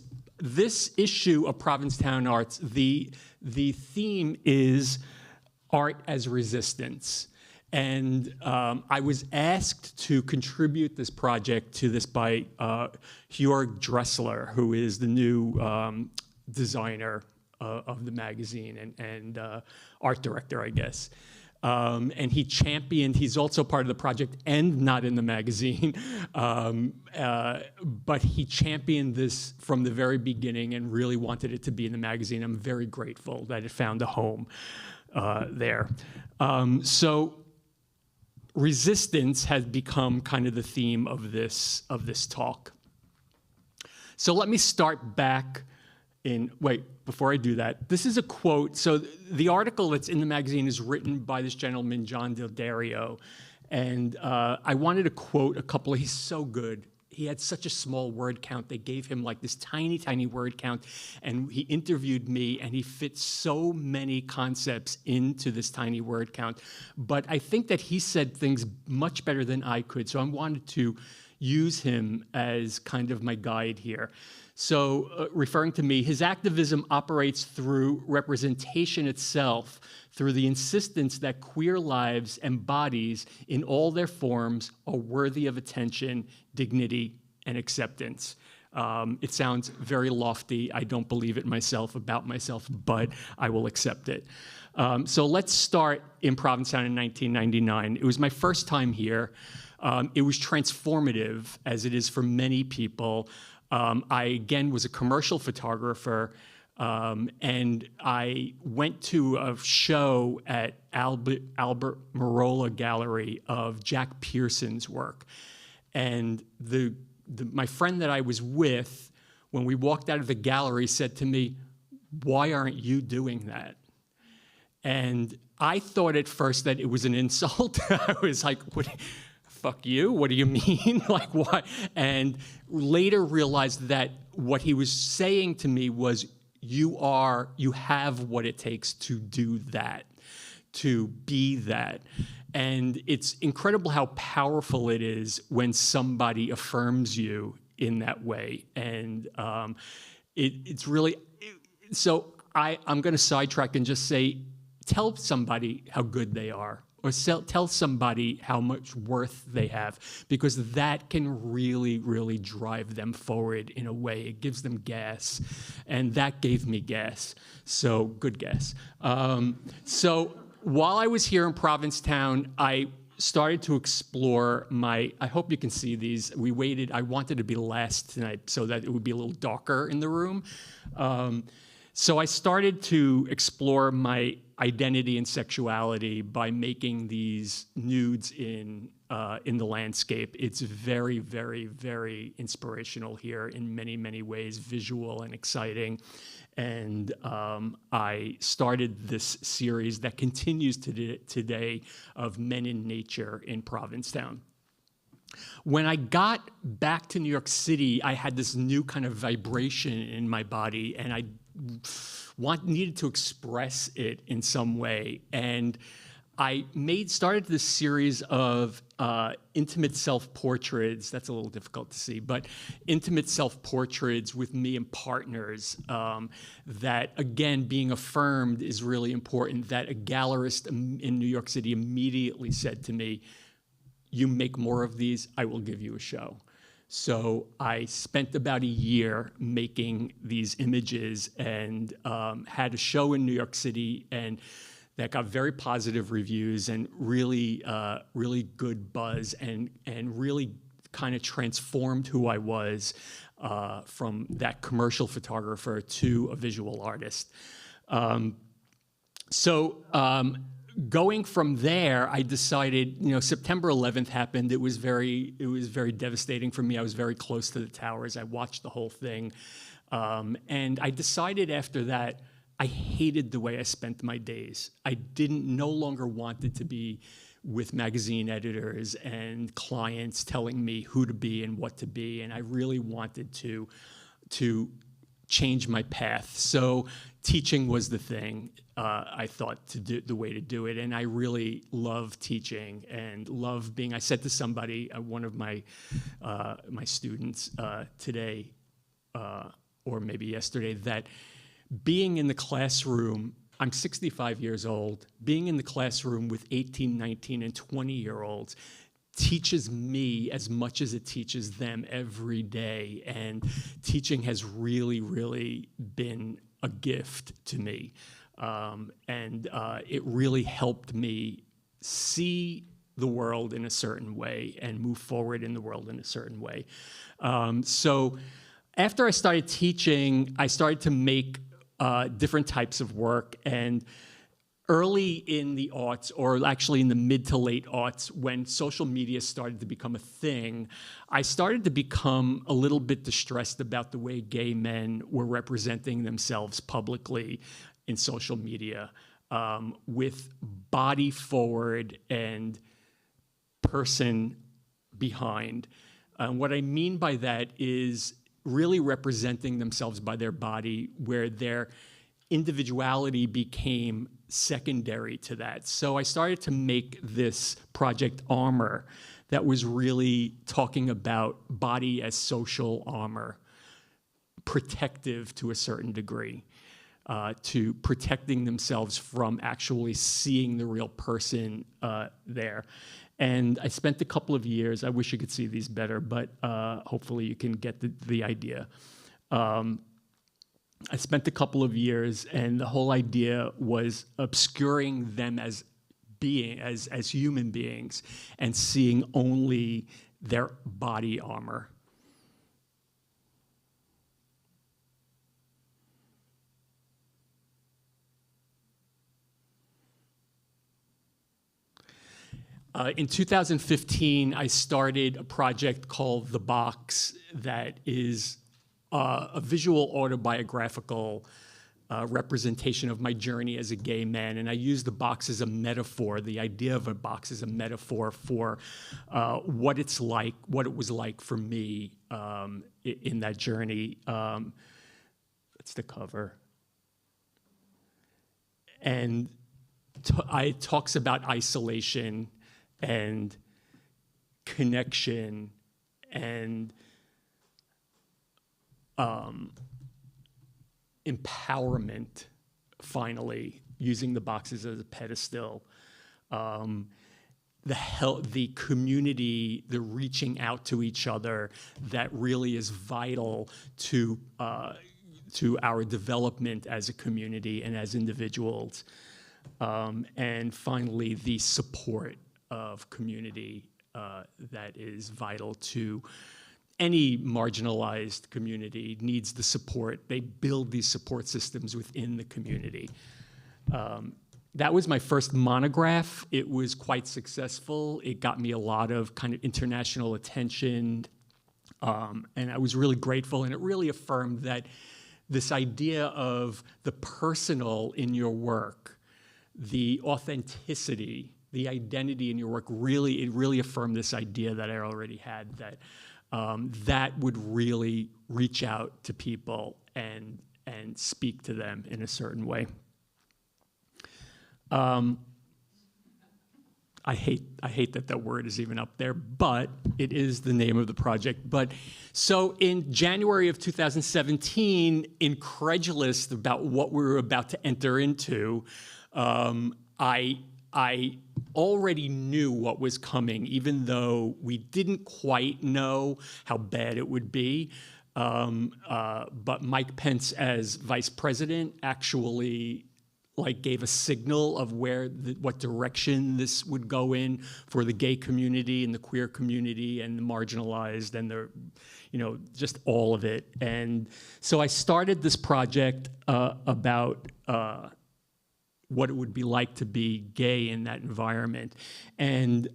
issue of Provincetown Arts, the theme is art as resistance. And I was asked to contribute this project to this by Jörg Dressler, who is the new designer of the magazine and art director, I guess. And he championed, he's also part of the project and not in the magazine, but he championed this from the very beginning and really wanted it to be in the magazine. I'm very grateful that it found a home there. So resistance has become kind of the theme of this talk. So let me start back before I do that, this is a quote. So the article that's in the magazine is written by this gentleman, John Del Dario. And I wanted to quote a couple, he's so good. He had such a small word count. They gave him like this tiny, tiny word count. And he interviewed me, and he fit so many concepts into this tiny word count. But I think that he said things much better than I could. So I wanted to use him as kind of my guide here. So referring to me, his activism operates through representation itself, through the insistence that queer lives and bodies in all their forms are worthy of attention, dignity, and acceptance. It sounds very lofty. I don't believe it myself about myself, but I will accept it. So let's start in Provincetown in 1999. It was my first time here. It was transformative, as it is for many people. I, again, was a commercial photographer, and I went to a show at Albert Merola Gallery of Jack Pearson's work. And my friend that I was with, when we walked out of the gallery, said to me, "Why aren't you doing that?" And I thought at first that it was an insult. I was like, "What? Fuck you, what do you mean?" Like, why? And later realized that what he was saying to me was, you have what it takes to do that, to be that. And it's incredible how powerful it is when somebody affirms you in that way. And it's really, so I'm gonna sidetrack and just say, tell somebody how good they are. Or tell somebody how much worth they have, because that can really, really drive them forward in a way. It gives them gas, and that gave me gas. So good gas. So while I was here in Provincetown, I started to explore I hope you can see these. I wanted to be last tonight so that it would be a little darker in the room. So I started to explore my identity and sexuality by making these nudes in the landscape. It's very, very, very inspirational here in many, many ways, visual and exciting. And I started this series that continues today of Men in Nature in Provincetown. When I got back to New York City, I had this new kind of vibration in my body, and I needed to express it in some way. And I started this series of intimate self-portraits. That's a little difficult to see, but intimate self-portraits with me and partners that, again, being affirmed is really important. That a gallerist in New York City immediately said to me, "You make more of these, I will give you a show." So I spent about a year making these images and had a show in New York City, and that got very positive reviews and really, really good buzz, and really kind of transformed who I was from that commercial photographer to a visual artist. Going from there, I decided, September 11th happened. It was very devastating for me. I was very close to the towers. I watched the whole thing. And I decided after that, I hated the way I spent my days. I no longer wanted to be with magazine editors and clients telling me who to be and what to be. And I really wanted to change my path. So teaching was the thing, I thought, to do the way to do it. And I really love teaching and love being, I said to somebody, one of my students today, or maybe yesterday, that being in the classroom, I'm 65 years old, being in the classroom with 18, 19, and 20-year-olds teaches me as much as it teaches them every day. And teaching has really, really been a gift to me. It really helped me see the world in a certain way and move forward in the world in a certain way. So after I started teaching, I started to make different types of work. And early in the aughts, or actually in the mid to late aughts, when social media started to become a thing, I started to become a little bit distressed about the way gay men were representing themselves publicly in social media, with body forward and person behind. What I mean by that is really representing themselves by their body, where their individuality became secondary to that. So I started to make this project Armor that was really talking about body as social armor, protective to a certain degree, to protecting themselves from actually seeing the real person there. And I spent a couple of years, I wish you could see these better, but hopefully you can get the idea. I spent a couple of years, and the whole idea was obscuring them as human beings and seeing only their body armor. In 2015, I started a project called The Box that is a visual autobiographical representation of my journey as a gay man. And I use the box as a metaphor, the idea of a box as a metaphor for what it was like for me in that journey. That's the cover. And it talks about isolation and connection and empowerment, finally, using the boxes as a pedestal. The community, the reaching out to each other, that really is vital to our development as a community and as individuals. And finally, the support of community that is vital to any marginalized community needs the support. They build these support systems within the community. That was my first monograph. It was quite successful. It got me a lot of kind of international attention, and I was really grateful, and it really affirmed that this idea of the personal in your work, the authenticity, the identity in your work, it really affirmed this idea that I already had, that that would really reach out to people and speak to them in a certain way. I hate that word is even up there, but it is the name of the project. But so in January of 2017, incredulous about what we were about to enter into, I already knew what was coming, even though we didn't quite know how bad it would be. But Mike Pence, as vice president, actually like gave a signal of what direction this would go in for the gay community and the queer community and the marginalized and the, just all of it. And so I started this project about what it would be like to be gay in that environment. And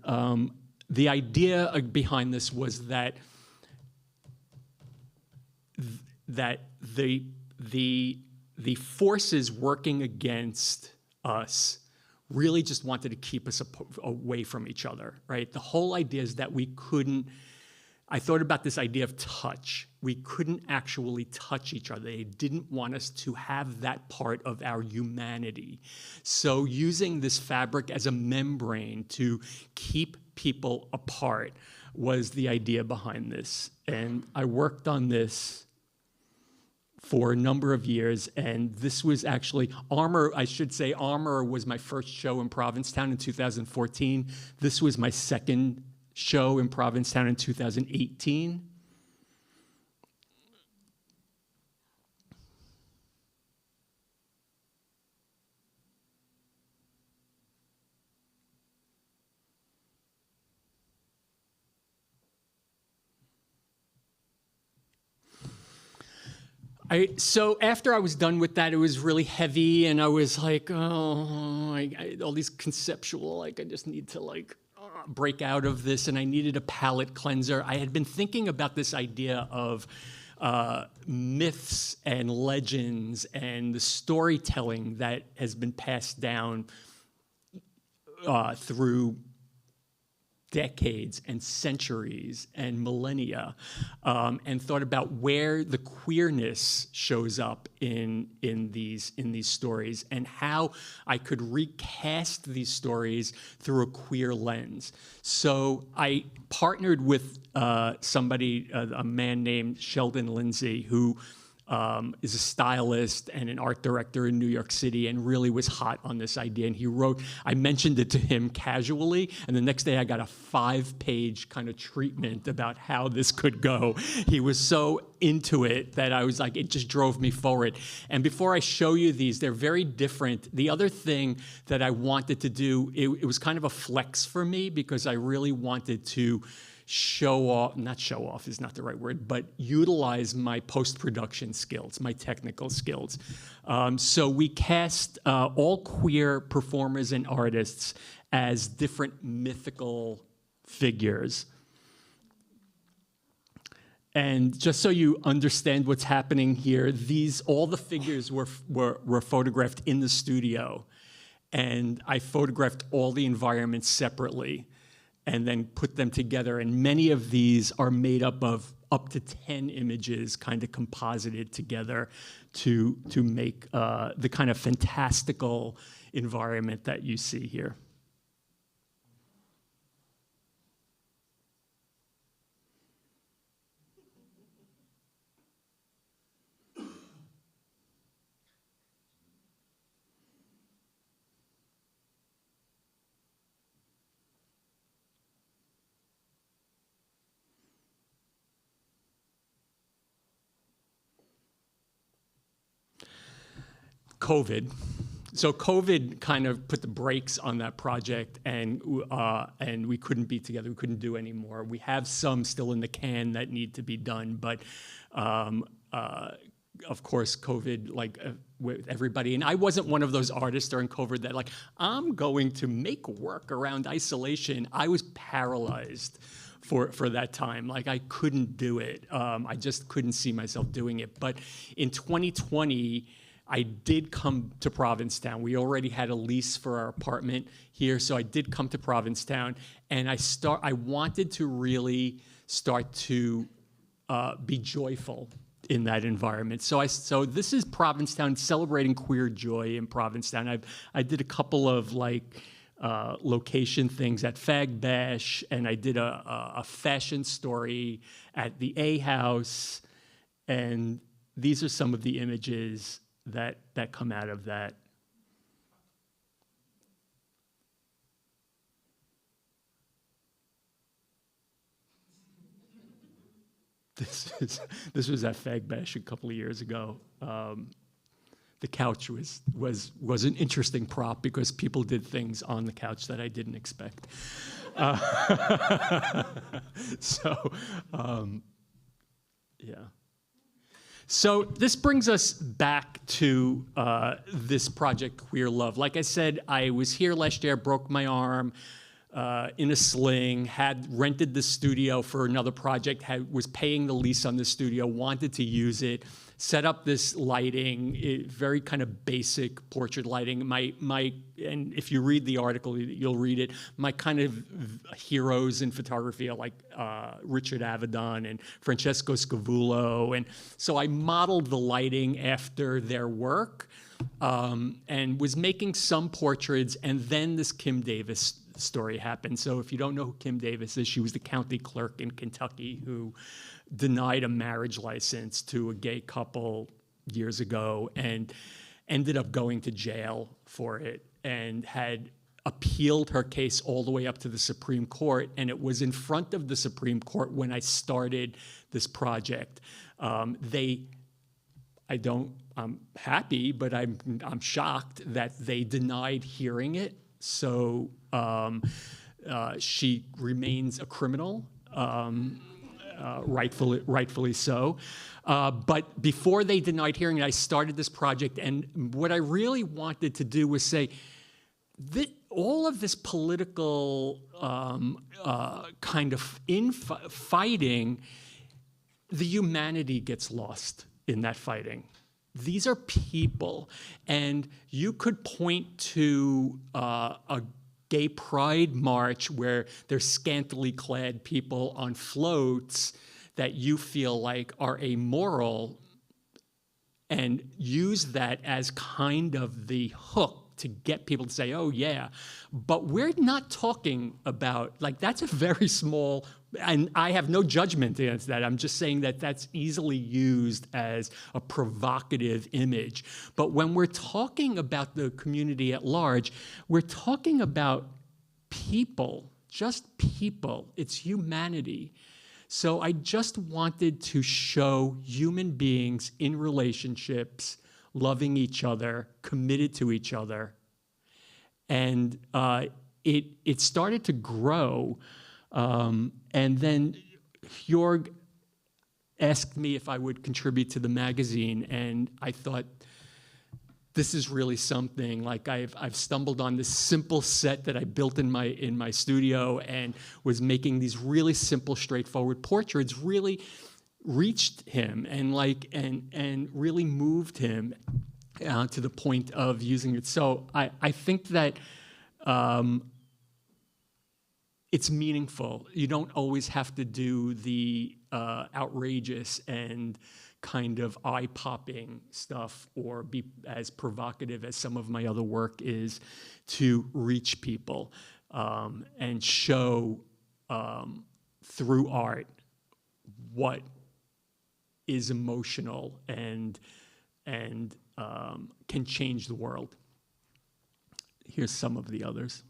the idea behind this was that the forces working against us really just wanted to keep us away from each other, right? The whole idea is that we couldn't, I thought about this idea of touch. We couldn't actually touch each other. They didn't want us to have that part of our humanity. So using this fabric as a membrane to keep people apart was the idea behind this. And I worked on this for a number of years, and this was actually Armor was my first show in Provincetown in 2014. This was my second show in Provincetown in 2018. So after I was done with that, it was really heavy, and I was like, oh, all these conceptual, I just need to break out of this, and I needed a palate cleanser. I had been thinking about this idea of myths and legends and the storytelling that has been passed down through decades and centuries and millennia, and thought about where the queerness shows up in these stories and how I could recast these stories through a queer lens. So I partnered with somebody, a man named Sheldon Lindsay, who is a stylist and an art director in New York City and really was hot on this idea. And he wrote, I mentioned it to him casually, and the next day I got a 5-page kind of treatment about how this could go. He was so into it that I was like, it just drove me forward. And before I show you these, they're very different. The other thing that I wanted to do, it was kind of a flex for me because I really wanted to not show off is not the right word, but utilize my post-production skills, my technical skills. So we cast all queer performers and artists as different mythical figures. And just so you understand what's happening here, all the figures were photographed in the studio, and I photographed all the environments separately and then put them together. And many of these are made up of up to 10 images kind of composited together to make the kind of fantastical environment that you see here. COVID. So COVID kind of put the brakes on that project, and we couldn't be together. We couldn't do any more. We have some still in the can that need to be done, but of course, COVID, with everybody, and I wasn't one of those artists during COVID that I'm going to make work around isolation. I was paralyzed for that time. I couldn't do it. I just couldn't see myself doing it. But in 2020, I did come to Provincetown. We already had a lease for our apartment here, so I did come to Provincetown, and I wanted to really start to be joyful in that environment. So this is Provincetown, celebrating queer joy in Provincetown. I did a couple of location things at Fag Bash, and I did a fashion story at the A House, and these are some of the images that come out of that. This was at Fag Bash a couple of years ago. the couch was an interesting prop because people did things on the couch that I didn't expect. Yeah. So this brings us back to this project, Queer Love. Like I said, I was here last year, broke my arm in a sling, had rented the studio for another project, was paying the lease on the studio, wanted to use it, set up this lighting, very kind of basic portrait lighting. And if you read the article, you'll read it. My kind of heroes in photography are like Richard Avedon and Francesco Scavullo. And so I modeled the lighting after their work and was making some portraits. And then this Kim Davis story happened. So if you don't know who Kim Davis is, she was the county clerk in Kentucky who denied a marriage license to a gay couple years ago and ended up going to jail for it and had appealed her case all the way up to the Supreme Court. And it was in front of the Supreme Court when I started this project. I'm happy, but I'm shocked that they denied hearing it. So she remains a criminal. Rightfully so. But before they denied hearing it, I started this project, and what I really wanted to do was say that all of this political kind of fighting, the humanity gets lost in that fighting. These are people, and you could point to a gay pride march where there's scantily clad people on floats that you feel like are amoral and use that as kind of the hook to get people to say, oh yeah, but we're not talking about, like, that's a very small, and I have no judgment against that. I'm just saying that that's easily used as a provocative image. But when we're talking about the community at large, we're talking about people, just people. It's humanity. So I just wanted to show human beings in relationships, loving each other, committed to each other. And it started to grow. And then Jorg asked me if I would contribute to the magazine, and I thought, this is really something. Like I've stumbled on this simple set that I built in my studio and was making these really simple, straightforward portraits. Really reached him and really moved him to the point of using it. So I think that it's meaningful. You don't always have to do the outrageous and kind of eye-popping stuff or be as provocative as some of my other work is to reach people and show through art what is emotional and can change the world. Here's some of the others.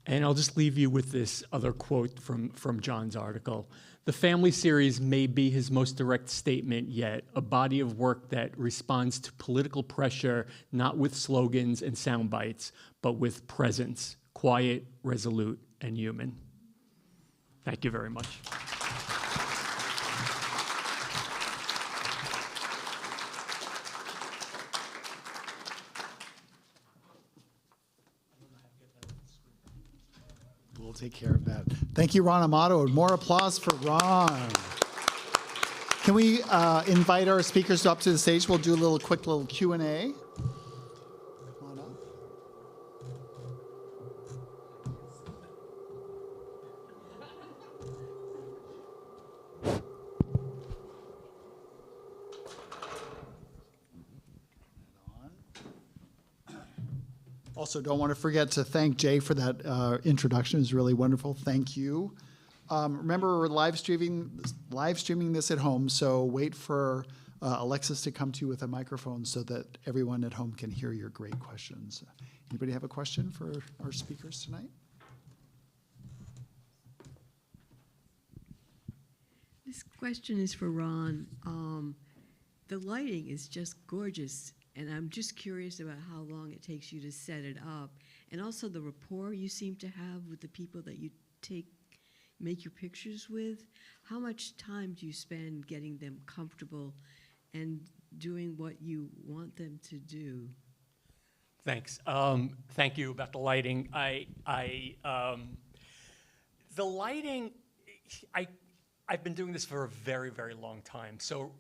And I'll just leave you with this other quote from John's article. The family series may be his most direct statement yet, a body of work that responds to political pressure, not with slogans and sound bites, but with presence, quiet, resolute, and human. Thank you very much. We'll take care of that. Thank you, Ron Amato. More applause for Ron. Can we invite our speakers up to the stage? We'll do a quick little Q&A. Come on up. Also, don't want to forget to thank Jay for that introduction. It was really wonderful. Thank you. Remember, we're live streaming this at home, so wait for Alexis to come to you with a microphone so that everyone at home can hear your great questions. Anybody have a question for our speakers tonight? This question is for Ron. The lighting is just gorgeous, and I'm just curious about how long it takes you to set it up, and also the rapport you seem to have with the people that you make your pictures with. How much time do you spend getting them comfortable and doing what you want them to do? Thanks. Thank you about the lighting. The lighting, I've been doing this for a very, very long time. So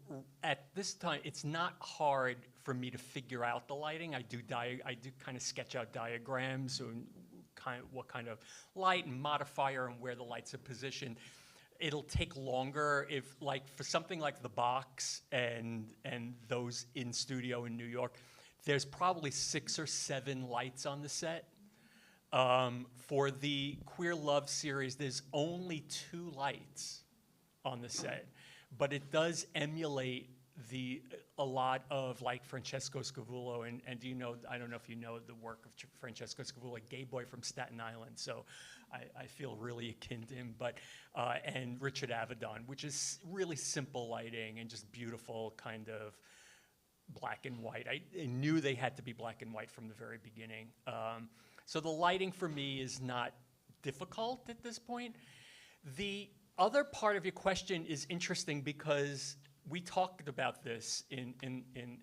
at this time, it's not hard for me to figure out the lighting. I do kind of sketch out diagrams and what kind of light and modifier and where the lights are positioned. It'll take longer if, like, for something like The Box and those in studio in New York, there's probably 6 or 7 lights on the set. For the Queer Love series, there's only 2 lights on the set, but it does emulate a lot of, like, Francesco Scavullo, and do you know, I don't know if you know the work of Francesco Scavullo, a gay boy from Staten Island, so I feel really akin to him, but, and Richard Avedon, which is really simple lighting and just beautiful kind of black and white. I knew they had to be black and white from the very beginning. So the lighting for me is not difficult at this point. The other part of your question is interesting because we talked about this in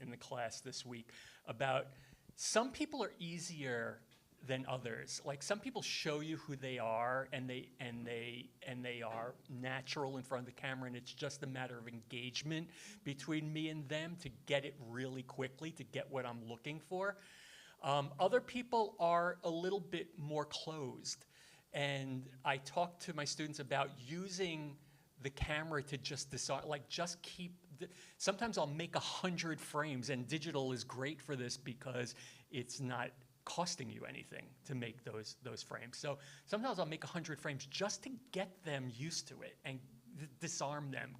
the class this week, about some people are easier than others. Like, some people show you who they are, and they are natural in front of the camera, and it's just a matter of engagement between me and them to get it really quickly, to get what I'm looking for. Other people are a little bit more closed. And I talk to my students about using the camera to just disarm, like, just keep, sometimes I'll make 100 frames, and digital is great for this because it's not costing you anything to make those frames. So sometimes I'll make 100 frames just to get them used to it and disarm them,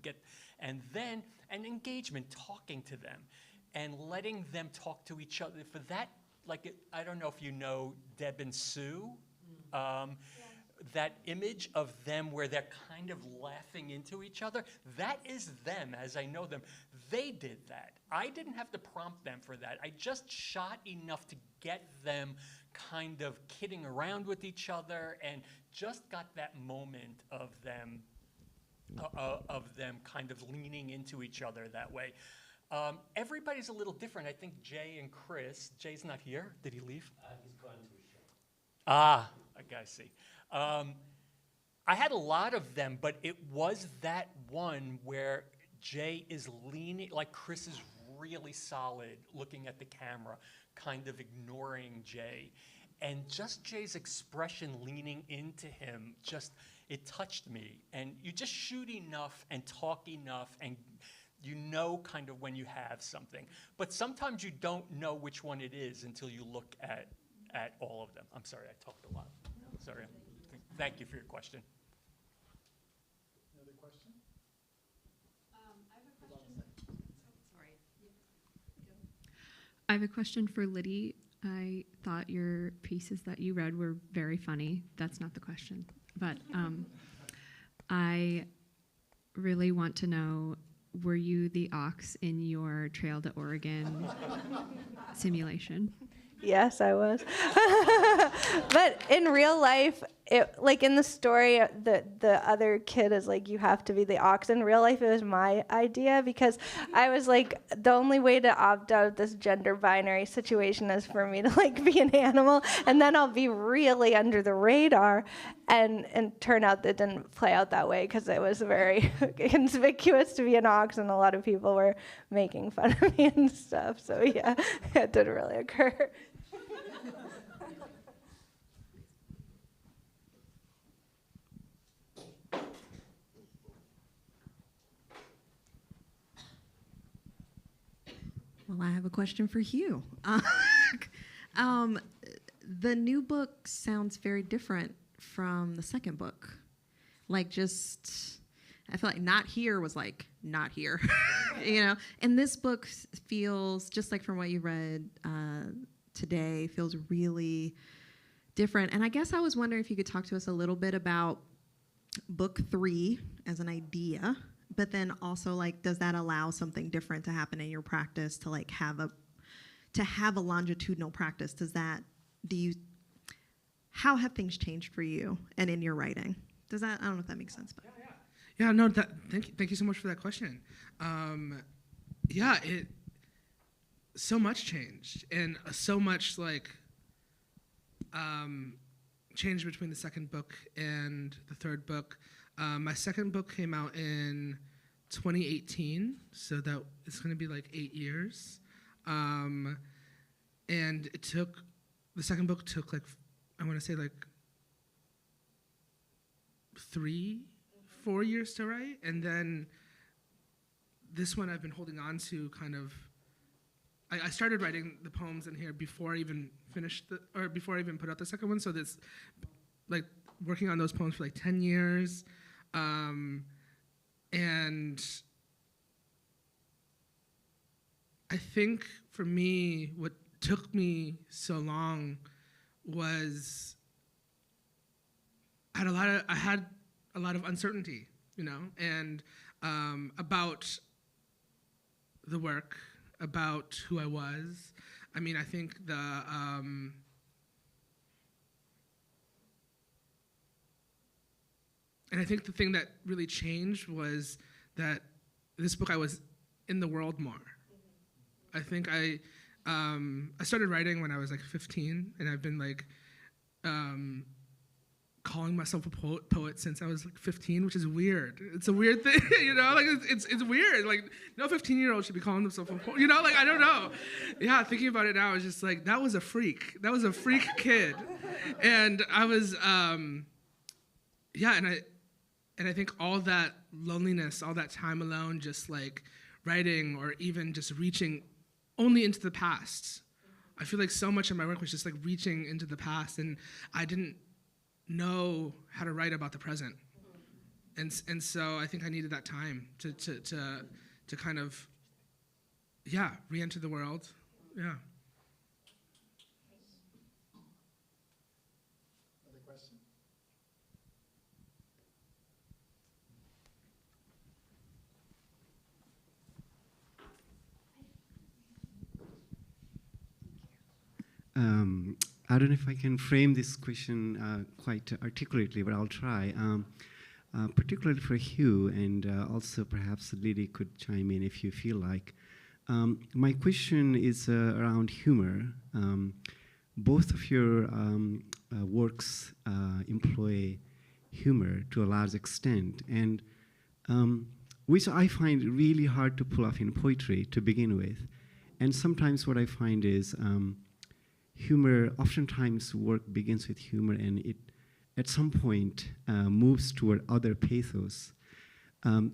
and then an engagement, talking to them and letting them talk to each other. For that, like, I don't know if you know Deb and Sue. That image of them where they're kind of laughing into each other, that is them as I know them. They did that. I didn't have to prompt them for that. I just shot enough to get them kind of kidding around with each other and just got that moment of them kind of leaning into each other that way. Everybody's a little different. I think Jay and Chris, Jay's not here. Did he leave? He's gone to a show. Ah, I see. I had a lot of them, but it was that one where Jay is leaning, like Chris is really solid, looking at the camera, kind of ignoring Jay. And just Jay's expression leaning into him, it touched me. And you just shoot enough and talk enough, and you know kind of when you have something. But sometimes you don't know which one it is until you look at all of them. I'm sorry, I talked a lot. Sorry. Thank you for your question. Another question? I have a question. Sorry. I have a question for Lydi. I thought your pieces that you read were very funny. That's not the question. But I really want to know, were you the ox in your Trail to Oregon simulation? Yes, I was. But in real life, it, like in the story, the other kid is like, you have to be the ox. In real life, it was my idea, because I was like, the only way to opt out of this gender binary situation is for me to like be an animal, and then I'll be really under the radar. And turn out that didn't play out that way, because it was very conspicuous to be an ox, and a lot of people were making fun of me and stuff. So yeah, it didn't really occur. Well, I have a question for Hieu. The new book sounds very different from the second book. Like, just, I feel like not here was like not here, you know? And this book feels, just like from what you read today, feels really different. And I guess I was wondering if you could talk to us a little bit about book 3 as an idea, but then also, like, does that allow something different to happen in your practice, to like have a longitudinal practice? How have things changed for you and in your writing? I don't know if that makes sense, but. Yeah, no, thank you so much for that question. So much changed, and so much like changed between the second book and the third book. My second book came out in 2018, so that it's going to be like 8 years. And the second book took like, I want to say like 3-4 years to write, and then this one I've been holding on to kind of. I started writing the poems in here before I even before I even put out the second one. So this, like, working on those poems for like 10 years, and I think for me, what took me so long was I had a lot of uncertainty, you know, and about the work, about who I was. I mean, I think and I think the thing that really changed was that this book I was in the world more. I think I started writing when I was like 15, and I've been like calling myself a poet since I was like 15, which is weird. It's a weird thing, you know, like it's weird. Like, no 15-year-old should be calling themselves a poet, you know, like, I don't know. Yeah, thinking about it now, it's just like, that was a freak. That was a freak kid. And I was, and I think all that loneliness, all that time alone, just like writing or even just reaching only into the past. I feel like so much of my work was just like reaching into the past, and I didn't know how to write about the present. And so I think I needed that time to kind of, re-enter the world. Yeah. Other question? I don't know if I can frame this question quite articulately, but I'll try. Particularly for Hieu, and also perhaps Lydi could chime in if you feel like. My question is around humor. Both of your works employ humor to a large extent, and which I find really hard to pull off in poetry to begin with. And sometimes what I find is humor, oftentimes work begins with humor, and it at some point moves toward other pathos.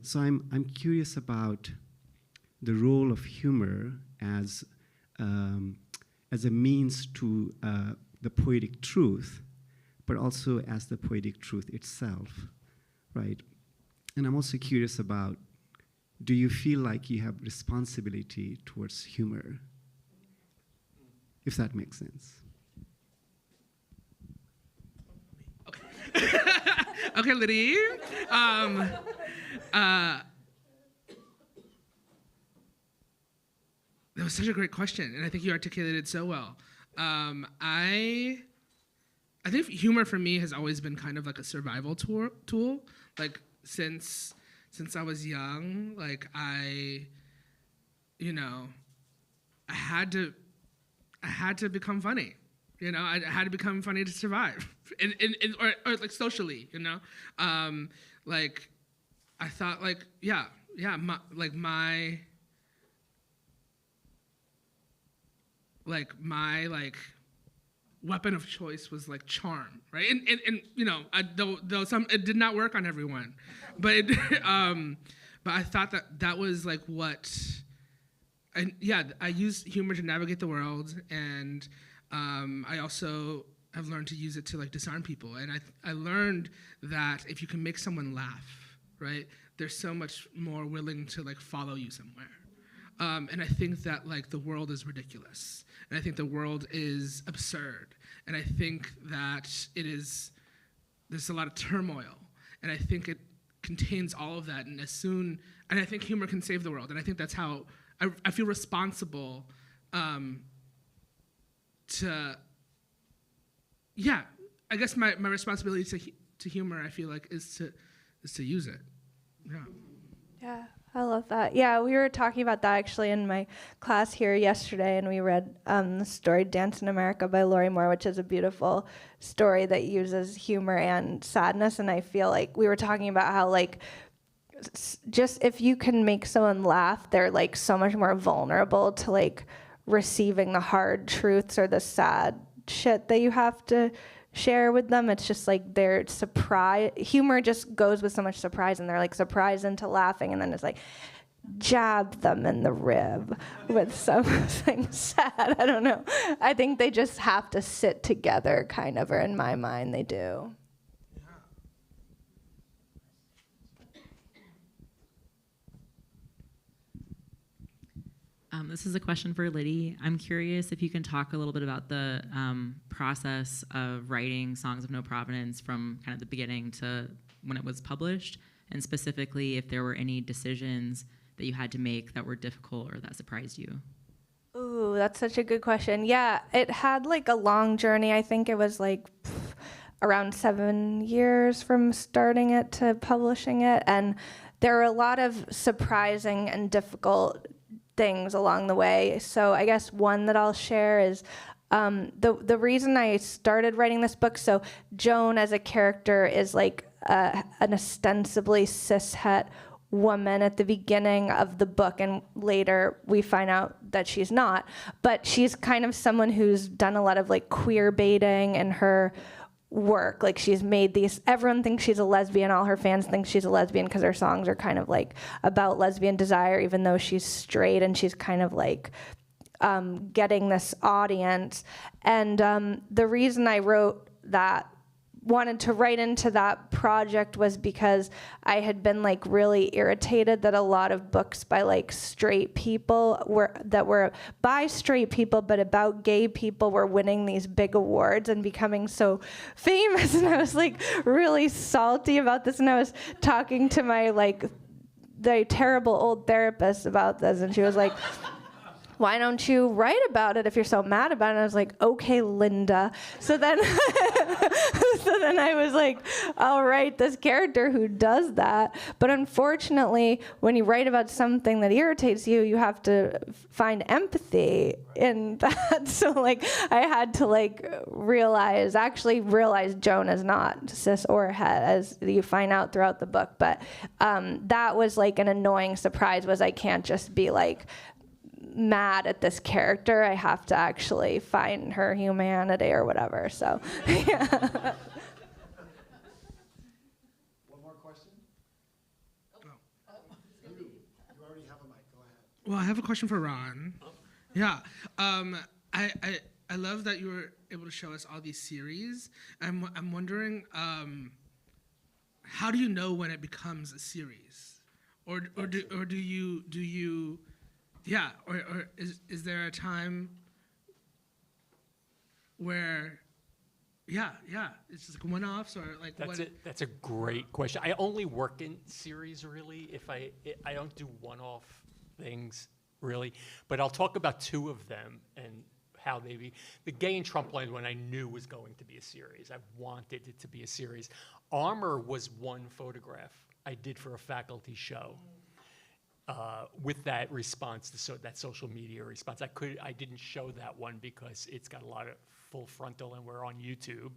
So I'm curious about the role of humor as a means to the poetic truth, but also as the poetic truth itself, right? And I'm also curious about, do you feel like you have responsibility towards humor? If that makes sense. Okay, Lydi. That was such a great question, and I think you articulated it so well. I I think humor for me has always been kind of like a survival tool. Like since I was young, like I had to become funny. I had to become funny to survive, or like socially. Like I thought, like my weapon of choice was like charm, right? And though it did not work on everyone, but but I thought that was like what. And yeah, I use humor to navigate the world, and I also have learned to use it to like disarm people. And I learned that if you can make someone laugh, right, they're so much more willing to like follow you somewhere. And I think that like the world is ridiculous, and I think the world is absurd, and I think that there's a lot of turmoil, and I think it contains all of that. And I think humor can save the world, and I think that's how. I feel responsible I guess my responsibility to humor, I feel like, is to use it. Yeah. Yeah, I love that. Yeah, we were talking about that actually in my class here yesterday, and we read the story Dance in America by Lori Moore, which is a beautiful story that uses humor and sadness. And I feel like we were talking about how like just if you can make someone laugh, they're like so much more vulnerable to like receiving the hard truths or the sad shit that you have to share with them. It's just like they're surprised. Humor just goes with so much surprise, and they're like surprised into laughing, and then it's like jab them in the rib with something sad. I don't know. I think they just have to sit together, kind of, or in my mind, they do. This is a question for Lydi. I'm curious if you can talk a little bit about the process of writing Songs of No Provenance from kind of the beginning to when it was published, and specifically if there were any decisions that you had to make that were difficult or that surprised you. Ooh, that's such a good question. Yeah, it had like a long journey. I think it was like around 7 years from starting it to publishing it, and there were a lot of surprising and difficult things along the way. So I guess one that I'll share is the reason I started writing this book. So Joan as a character is like an ostensibly cishet woman at the beginning of the book, and later we find out that she's not. But she's kind of someone who's done a lot of like queer baiting in her work. Like she's made these, everyone thinks she's a lesbian, all her fans think she's a lesbian because her songs are kind of like about lesbian desire, even though she's straight, and she's kind of like getting this audience. And the reason I wanted to write into that project was because I had been like really irritated that a lot of books by like straight people were by straight people but about gay people were winning these big awards and becoming so famous, and I was like really salty about this, and I was talking to my like the terrible old therapist about this, and she was like, why don't you write about it if you're so mad about it? And I was like, okay, Linda. So then I was like, I'll write this character who does that. But unfortunately, when you write about something that irritates you, you have to find empathy in that. So like I had to like realize Joan is not cis or het, as you find out throughout the book. But that was like an annoying surprise, was I can't just be like mad at this character. I have to actually find her humanity or whatever. So, yeah. One more question? You already have a mic. Go ahead. Well, I have a question for Ron. Yeah. I love that you were able to show us all these series. I'm wondering, how do you know when it becomes a series, or do you yeah, or is there a time where, it's just like one-offs, or like That's a great question. I only work in series, really. I don't do one-off things, really. But I'll talk about two of them and how the Gay in Trumpland one I knew was going to be a series. I wanted it to be a series. Armor was one photograph I did for a faculty show. With that response, that social media response, I didn't show that one because it's got a lot of full frontal and we're on YouTube.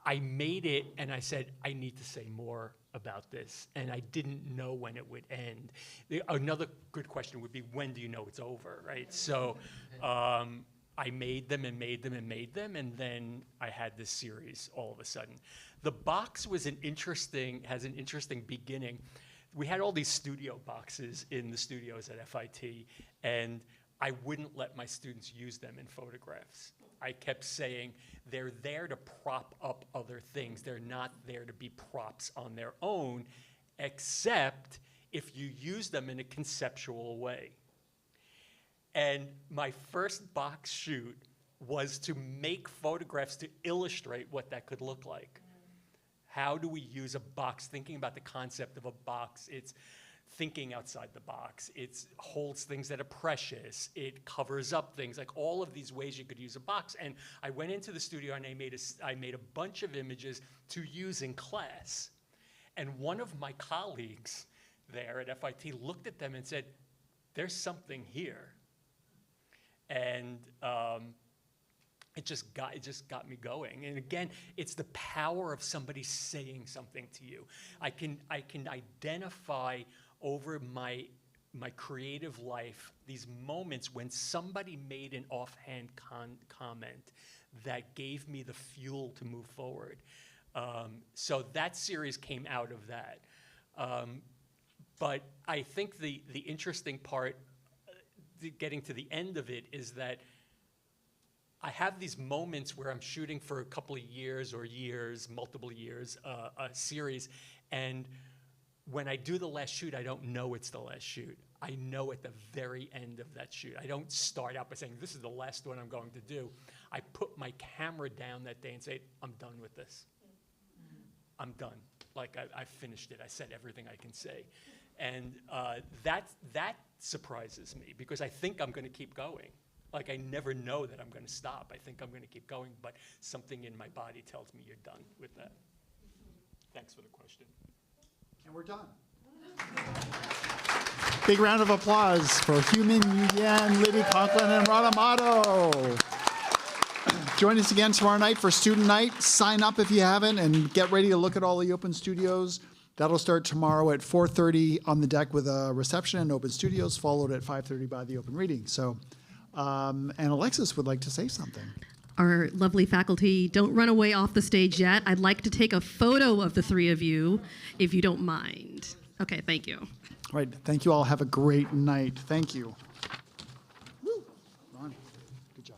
I made it and I said, I need to say more about this, and I didn't know when it would end. Another good question would be, when do you know it's over, right? So I made them and made them and made them, and then I had this series all of a sudden. The box has an interesting beginning. We had all these studio boxes in the studios at FIT, and I wouldn't let my students use them in photographs. I kept saying, they're there to prop up other things. They're not there to be props on their own, except if you use them in a conceptual way. And my first box shoot was to make photographs to illustrate what that could look like. How do we use a box? Thinking about the concept of a box, it's thinking outside the box. It holds things that are precious. It covers up things, like all of these ways you could use a box. And I went into the studio and I made a bunch of images to use in class. And one of my colleagues there at FIT looked at them and said, there's something here. And it just got me going. And again, it's the power of somebody saying something to you. I can identify over my creative life these moments when somebody made an offhand comment that gave me the fuel to move forward. So that series came out of that. But I think the interesting part, getting to the end of it, is that I have these moments where I'm shooting for a couple of years or multiple years, a series, and when I do the last shoot, I don't know it's the last shoot. I know at the very end of that shoot. I don't start out by saying, this is the last one I'm going to do. I put my camera down that day and say, I'm done with this. I'm done. Like, I finished it. I said everything I can say. And that surprises me, because I think I'm going to keep going. Like, I never know that I'm going to stop. I think I'm going to keep going, but something in my body tells me you're done with that. Thanks for the question. And we're done. Big round of applause for Hieu Minh Nguyen, Lydi Conklin, and Ron Amato. Join us again tomorrow night for Student Night. Sign up if you haven't, and get ready to look at all the open studios. That'll start tomorrow at 4:30 on the deck with a reception in open studios, followed at 5:30 by the open reading. So, and Alexis would like to say something. Our lovely faculty, don't run away off the stage yet. I'd like to take a photo of the three of you, if you don't mind. Okay, thank you. All right, thank you all. Have a great night. Thank you. Woo. Ron, good job.